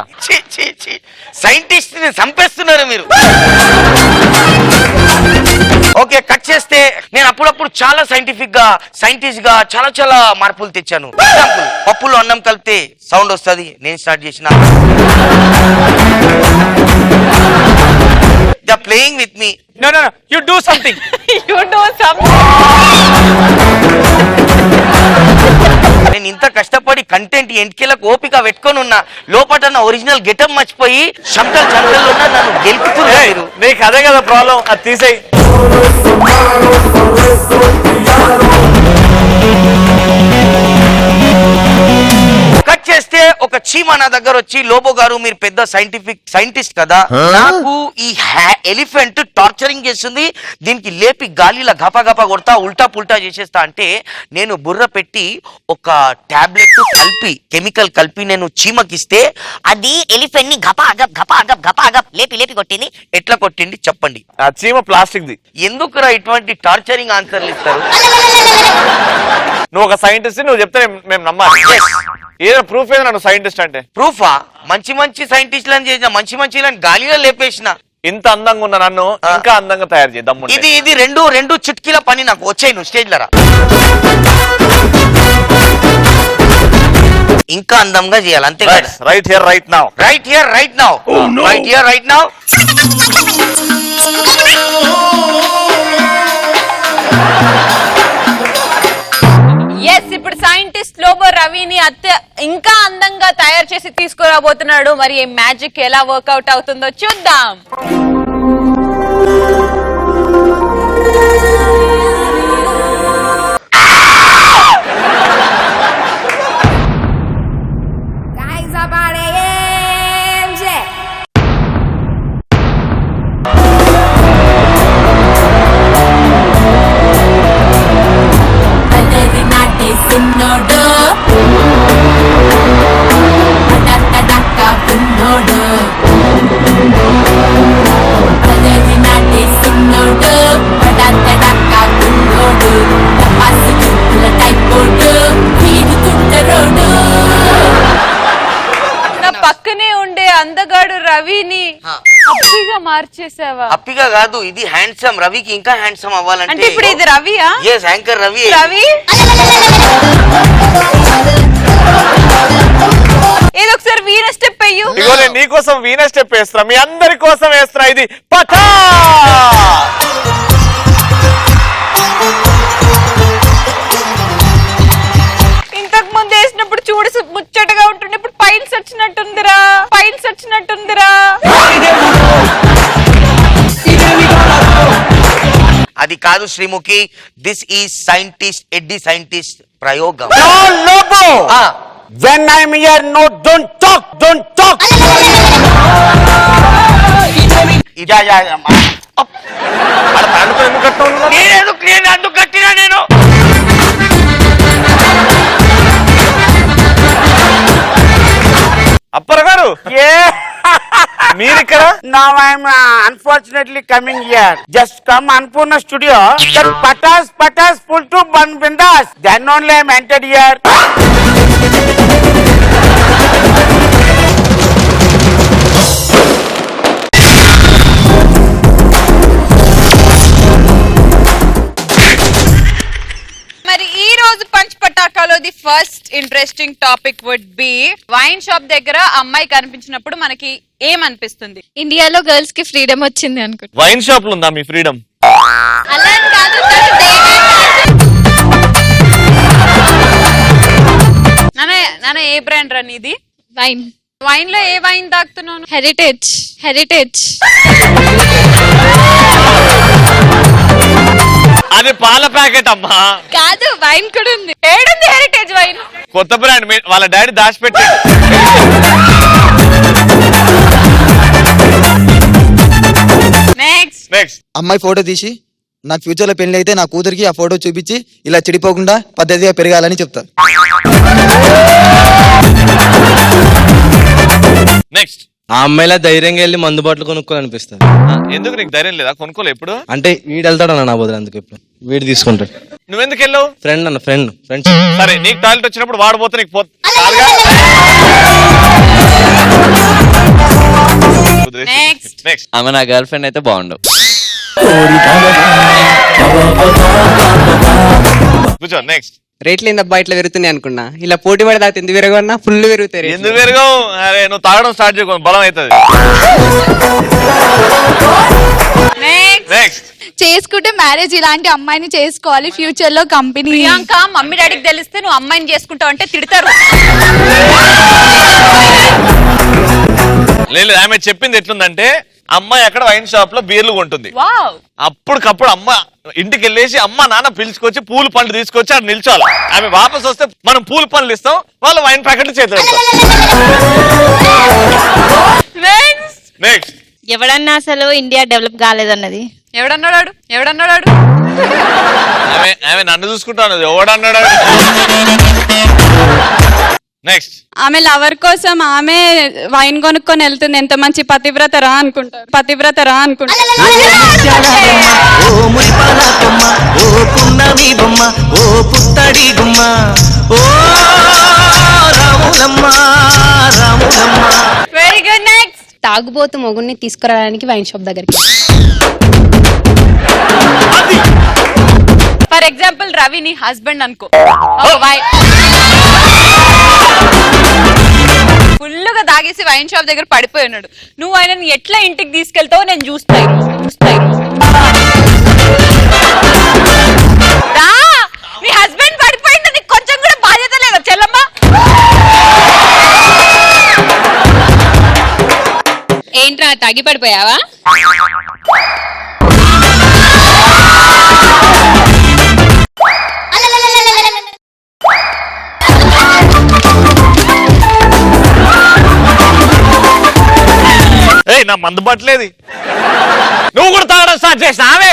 scientist ని చంపేస్తున్నారు మీరు. ఓకే కట్ చేస్తే నేను అప్పుడప్పుడు చాలా సైంటిఫిక్ గా సైంటిస్ట్ గా చాలా చాలా మార్పులు తెచ్చాను. ఎగ్జాంపుల్ పప్పులో అన్నం కలిపితే సౌండ్ వస్తుంది, నేను స్టార్ట్ చేసిన. The playing with me. No no no you do something. నేను ఇంత కష్టపడి కంటెంట్ ఎంటికెళ్ళకు ఓపిక పెట్టుకొని ఉన్నా, లోపల నా ఒరిజినల్ గెటప్ మర్చిపోయి శంకర్ జంటల్లో ఉన్నా నన్ను గెలుపుతున్నారు. నీకు అదే కదా ప్రాబ్లం, అది తీసేయి. కట్ చేస్తే ఒక చీమ నా దగ్గర వచ్చి లోబో గారు మీరు పెద్ద సైంటిస్ట్ కదా, నాకు ఈ ఎలిఫెంట్ టార్చరింగ్ చేస్తుంది, దీనికి లేపి గాలిలా గపా గపా కొడతా ఉల్టా పుల్టా చేసేస్తా అంటే నేను బుర్ర పెట్టి ఒక టాబ్లెట్ కలిపి కెమికల్ కలిపి నేను చీమకిస్తే అది ఎలిఫెంట్ ని గపా అగప్ లేపి లేపి కొట్టింది. ఎట్లా కొట్టింది చెప్పండి? ఆ చీమ ప్లాస్టిక్ ది. ఎందుకురా ఇటువంటి టార్చరింగ్ ఆన్సర్లు ఇస్తారు? నువ్వు ఒక సైంటిస్ట్, నువ్వు చెప్తే మేము నమ్మాలి. ఏదో ప్రూఫ్ ఏదో నన్ను సైంటిస్ట్ అంటే. ప్రూఫా? మంచి మంచి సైంటిస్టులను చేసిన మంచి మంచి గాలిలో లేపేసిన. ఇంత అందంగా ఉన్న నన్ను ఇంకా అందంగా తయారు చేద్దాం. ఇది రెండు చిట్కీల పని. నాకు వచ్చాయి, నువ్వు స్టేజ్ లరా ఇంకా అందంగా చేయాలి అంతే కదా. Right here right now. Right here right now. Right here right now. Yes, ఇప్పుడు సైంటిస్ట్ లోబో రవిని ఇంకా అందంగా తయారు చేసి తీసుకురాబోతున్నాడు. మరి ఈ మ్యాజిక్ ఎలా వర్కౌట్ అవుతుందో చూద్దాం. పక్కనే ఉండే అందగాడు రవిని అప్పిగా మార్చేసావా? అప్పిగా కాదు, ఇది హ్యాండ్సమ్. రవికి ఇంకా హ్యాండ్సమ్ అవ్వాలంటే అంటే ఇప్పుడు ఇది రవియా? yes anchor Ravi. రవి ఏదో ఒకసారి వీణ స్టెప్ అయ్యు. ఇగో నేను నీకోసం వీణ స్టెప్ వేస్తున్నా, మీ అందరి కోసం వేస్తున్నా. ఇది పఠా. ఇంతకు ముందు వేసినప్పుడు చూడు ముచ్చటగా ఉంటుండే, ఇప్పుడు పైల్స్ వచ్చినట్టుందిరా, పైల్స్ వచ్చినట్టుందిరా. అది కాదు శ్రీముఖి, దిస్ ఈజ్ సైంటిస్ట్ ఎడ్డి సైంటిస్ట్ ప్రయోగం. When I'm here, no, don't talk. నేను అందుకు కట్టినా నేను. అప్పర్ గారు మీరు ఇక్కడ? Now I'm unfortunately coming here. Just come Anpurna studio. That patas pull to one bindas. Then only I'm entered here. మరి ఈ రోజు పంచ్ పటాకాలో the first interesting topic would be wine shop దగ్గర అమ్మాయి కనిపించినప్పుడు మనకి ఏమనిపిస్తుంది? ఇండియాలో గర్ల్స్ కి ఫ్రీడమ్ వచ్చింది అనుకుంటా. వైన్ షాప్ లో ఉందా మీ ఫ్రీడమ్? అలా కాదు, నాన్న ఏ బ్రాండ్ రా నీది? వైన్. వైన్ లో ఏ వైన్ తాగుతున్నావు? హెరిటేజ్. అది పాల ప్యాకెట్ అమ్మా, కాదు వైన్ కూడా ఉంది. ఏడుంది హెరిటేజ్ వైన్? కొత్త బ్రాండ్. వాళ్ళ డాడీ దాచిపెట్టి. నెక్స్ట్. నెక్స్ట్. అమ్మాయి ఫోటో తీసి నాకు ఫ్యూచర్ లో పెళ్లి అయితే నా కూతురికి ఆ ఫోటో చూపించి ఇలా చెడిపోకుండా పద్ధతిగా పెరగాలని చెప్తా. నెక్స్ట్. ఆ అమ్మాయిలా ధైర్యంగా వెళ్ళి మందు బాటలు కొనుక్కోని అనిపిస్తుంది. ఎందుకు నీకు ధైర్యం లేదా? కొనుక్కోలే ఎప్పుడు? అంటే వీడు వెళ్తాడు అన్న నా బదులు, అందుకు ఇప్పుడు వీడు తీసుకుంటాడు. నువ్వెందుకు వెళ్ళావు? ఫ్రెండ్ అన్న, ఫ్రెండ్స్. సరే, నీకు టాయిలెట్ వచ్చినప్పుడు వాడిపోతే నీకు నెక్స్ట్. ఆమె నా గర్ల్ ఫ్రెండ్ అయితే బాగుండవు. కూర్చో. నెక్స్ట్. రేట్లు ఏందబ్బా ఇట్లా పెరుగుతున్నాయి అనుకున్నా, ఇలా పోటీ పడి తాగితే ఎందుకు పెరగన్నా? ఫుల్ పెరుగుతాయి. ఎందుకు పెరగవు? అరే నువ్వు తాగడం స్టార్ట్ చేయకు, బలం అవుతుంది. నెక్స్ట్. చేసుకుంటే మ్యారేజ్ ఇలాంటి అమ్మాయిని చేసుకోవాలి, ఫ్యూచర్ లో కంపెనీ. ప్రియాంక మమ్మీ డాడీకి తెలిస్తే నువ్వు అమ్మాయిని చేసుకుంటావు అంటే తిడతారు. లేదు, ఆమె చెప్పింది ఎట్లుందంటే, అమ్మాయి అక్కడ వైన్ షాప్ లో బీర్లు కొంటుంది. వావ్. అప్పటికప్పుడు అమ్మ ఇంటికి వెళ్ళేసి అమ్మ నాన్న పిలుచుకొచ్చి పూలు పండ్లు తీసుకొచ్చి అక్కడ నిల్చోవాలి. ఆమె వాపస్ వస్తే మనం పూల పండ్లు ఇస్తాం, వాళ్ళు వైన్ ప్యాకెట్లు చేతులు నెక్స్ట్. ఎవడన్నా అసలు ఇండియా డెవలప్ కాలేదన్నది ఎవడన్నాడు? ఆమె నన్ను చూసుకుంటాను, ఎవడన్నాడు? నెక్స్ట్. ఆమె లవర్ కోసం ఆమె వైన్ కొనుక్కొని వెళ్తుంది. ఎంత మంచి పతివ్రతరా అనుకుంటారు. Very good. నెక్స్ట్. తాగుబోతు మొగుడిని తీసుకురావడానికి వైన్ షాప్ దగ్గరికి. ఫర్ ఎగ్జాంపుల్ రవి నీ హస్బెండ్ అనుకో, ఫుల్గా తాగేసి వైన్ షాప్ దగ్గర పడిపోయి ఉన్నాడు. నువ్వు ఆయనని ఎట్లా ఇంటికి తీసుకెళ్తావో నేను చూస్తాయి. నీ హస్బెండ్ పడిపోయింది, నీకు కొంచెం కూడా బాధ్యత లేదా చెల్లమ్మా? ఏంట్రా తాగి పడిపోయావా? నా మందు పట్టలేదు, నువ్వు కూడా తాగడం స్టార్ట్ చేసిన ఆమె.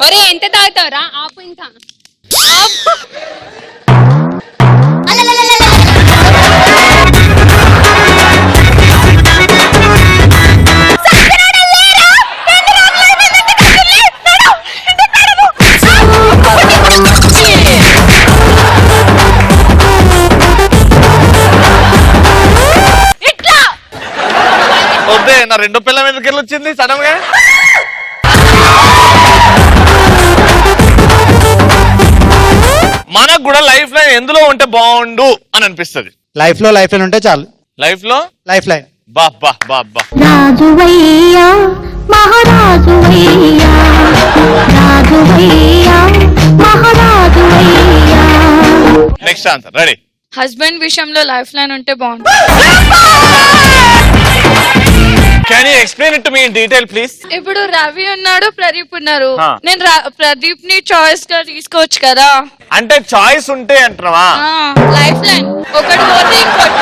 ఒరే ఎంత తాగుతావురా? ఆపు ఇంకా. వద్దే, నా రెండో పిల్ల ఎందుకు వచ్చింది సడన్ గా? మనకు కూడా లైఫ్ లైన్ ఎందులో ఉంటే బాగుండు అని అనిపిస్తుంది. లైఫ్ లో ఉంటే చాలు. లైఫ్ లో లైఫ్ లైన్. బా. Next answer ready. హస్బెండ్ విషయంలో లైఫ్ లైన్ ఉంటే బాగుంటుంది. Can you explain it to me in detail please? ఇప్పుడు రవి ఉన్నాడు, ప్రదీప్ ఉన్నారు. ఆ. నేను ప్రదీప్ ని చాయిస్ గా తీసుకోవచ్చు కదా. అంటే చాయిస్ ఉంటే అంటున్నావా? లైఫ్ లైన్ ఒకటి పోతే ఇంకోటి.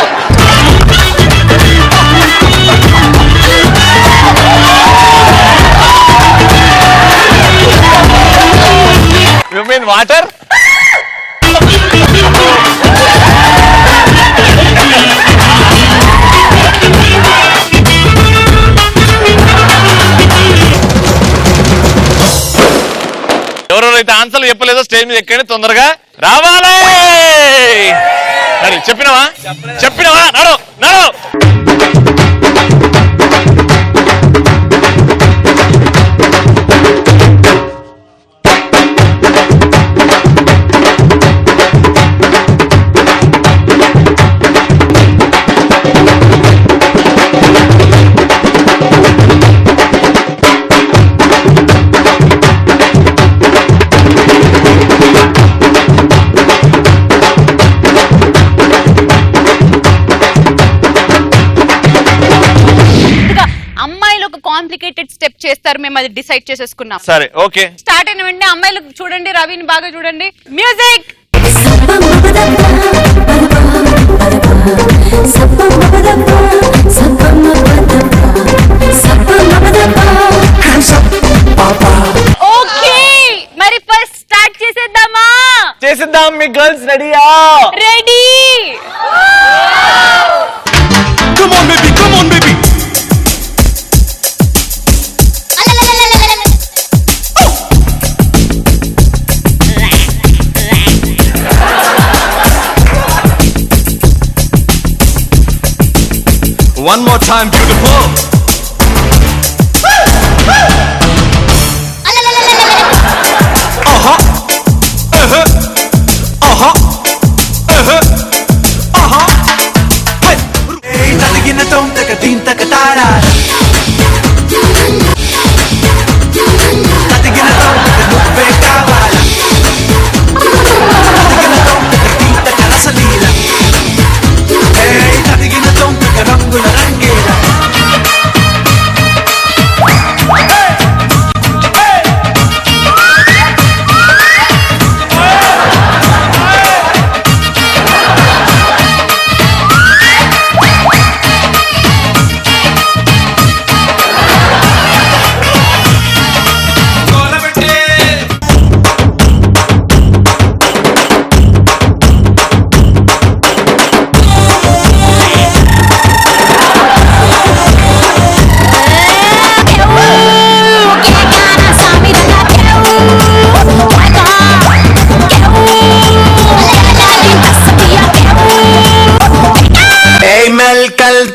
You mean water? ఎవరెవరైతే ఆన్సర్లు చెప్పలేదో స్టేజ్ మీద ఎక్కండి, తొందరగా రావాలి. చెప్పినవా నడు. చేస్తారు, మేము అది డిసైడ్ చేసేసుకున్నాం. సరే ఓకే. స్టార్ట్ అయిన వెంటనే అమ్మాయిలు చూడండి, రవిని బాగా చూడండి. మ్యూజిక్. ఓకే, మరి ఫస్ట్ స్టార్ట్ చేసేద్దామా? చేసేద్దాం. మీ గర్ల్స్ రెడీయా? Ready. Come on baby, come on baby. One more time, beautiful.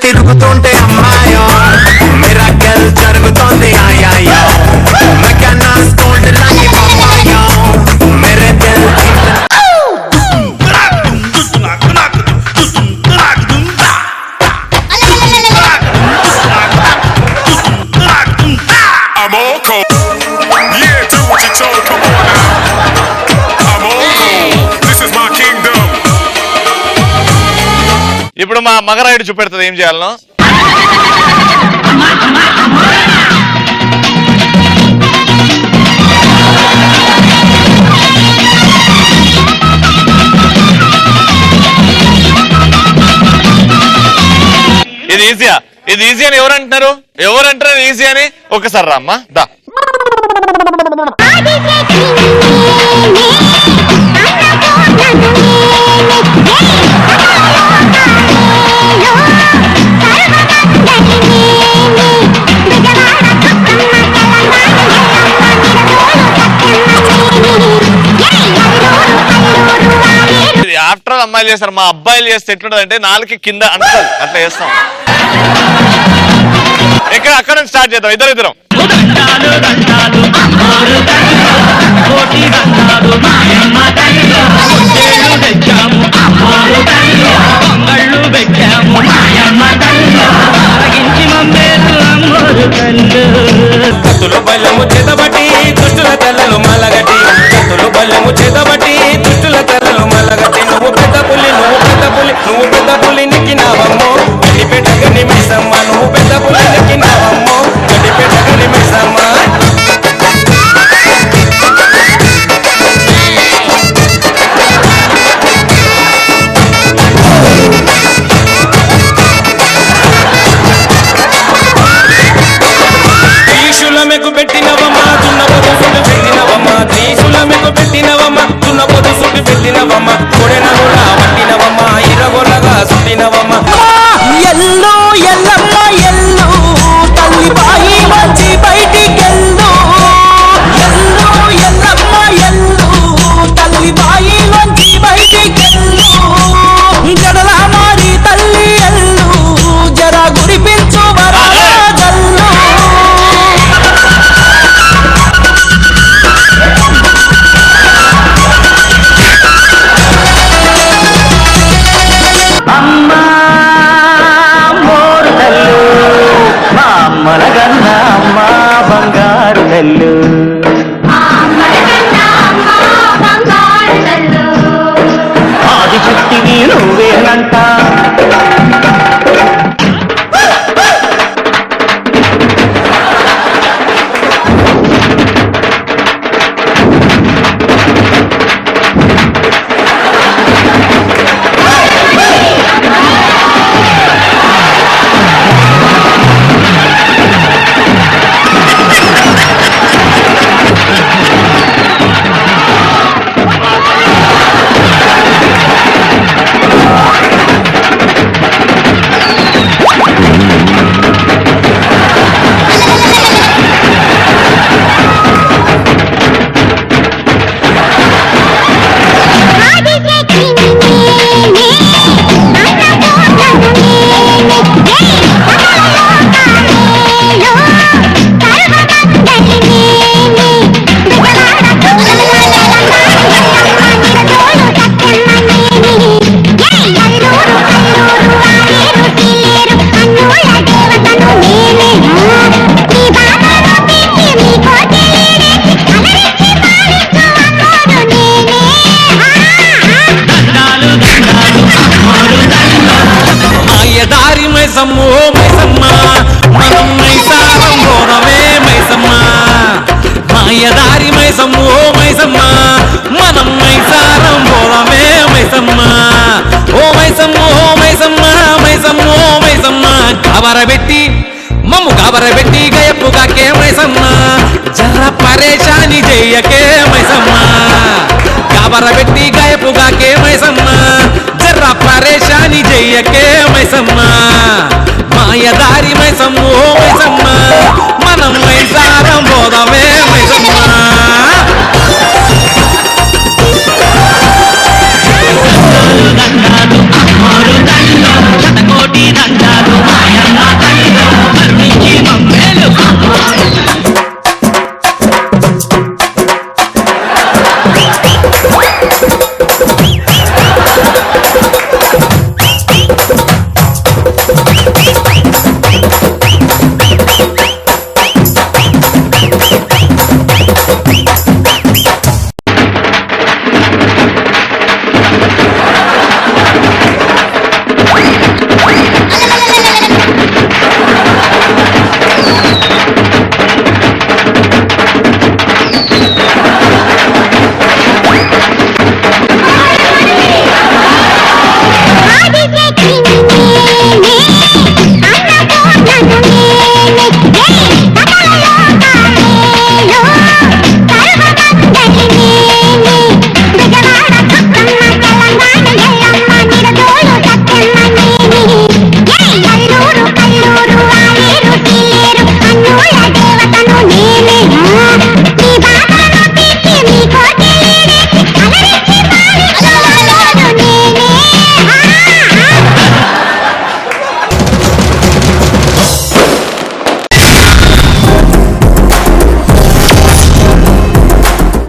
తిరుగుతుంటే అమ్మాయో మిరాకిల్ జరుగుతోంది ఆయాయో మెకానాస్ కోల్డ్ రాగి బాబాయో మేరే Dil I'm all cold. Yeah, do what you're told. Come on now. I'm all cold. This is my kingdom. ఇప్పుడు మా మగరాయుడు చూపెడుతుంది ఏం చేయాలనో. ఇది ఈజీయా? ఇది ఈజీ అని ఎవరంటున్నారు? ఎవరంటారు ఈజీ అని? ఒకసారి రామ్మా దా. ఆఫ్టర్ ఆల్ అమ్మాయిలు చేస్తారు, మా అబ్బాయిలు చేస్తే ఎట్లుంటది అంటే నాలుగు కింద అంటారు, అట్లా చేస్తాం. ఇక్కడ అక్కడ నుంచి స్టార్ట్ చేద్దాం, ఇద్దరం. కత్తులు బల్లము చేతబట్టి దుష్టుల తెల్లలు మలగటి, కత్తులు బల్లము చేతబట్టి దుష్టుల తెల్లలు మలగటి. నువ్వు పెద్ద పులి, నువ్వు పెద్ద పులి, నువ్వు పెద్ద పులి నెక్కినావమ్మో గడిపెట్టగని మిసమ్మ. నువ్వు పెద్ద పులి నెక్కినావమ్మో గడిపెట్టగని మిసమ్మ. త్రిశూలమెకు పెట్టినవమ్మా దున్నపోతు సుట్టు పెట్టినవమ్మా, త్రిశూలమెకు పెట్టినవమ్మా దున్నపోతు సుట్టు పెట్టినవమ్మా. కొడెన కూడా పట్టినవమ్మా ఇరగొలగా సుట్టినవమ్మా. ఎల్లు ఎల్లమ్మ ఎల్లు తల్లి బాయి వచ్చి బయటికెళ్ళు, ఎల్లు ఎల్లమ్మ ఎల్లు తల్లి బాయి వచ్చి బయటికెళ్ళు, జడల మారి తల్లి ఎల్లు జర గురిపించు వరాజల్లు. అమ్మా మోరు తల్లు మా అమ్మలగన్న అమ్మ బంగారు తల్లు, ఆది శక్తివి నువ్వేనంట. మైసమ్మ ఓ మైసమ్మ మనం మైసారం పోదమే మైసమ్మ మాయదారి మైసమ్మ ఓ మైసమ్మ మనం మైసారం పోదమే మైసమ్మ ఓ మైసమ్మ ఓ మైసమ్మ మైసమ్మ ఓ మైసమ్మ గాబరబెట్టి మమ్ము గాబరబెట్టి గయప్పుగాకే మైసమ్మ జర్ర పరేషాని చెయ్యకే మైసమ్మ గాబరబెట్టి గయప్పుగాకే మైసమ్మ జర్ర పరేషాని చెయ్యకే మైసమ్మ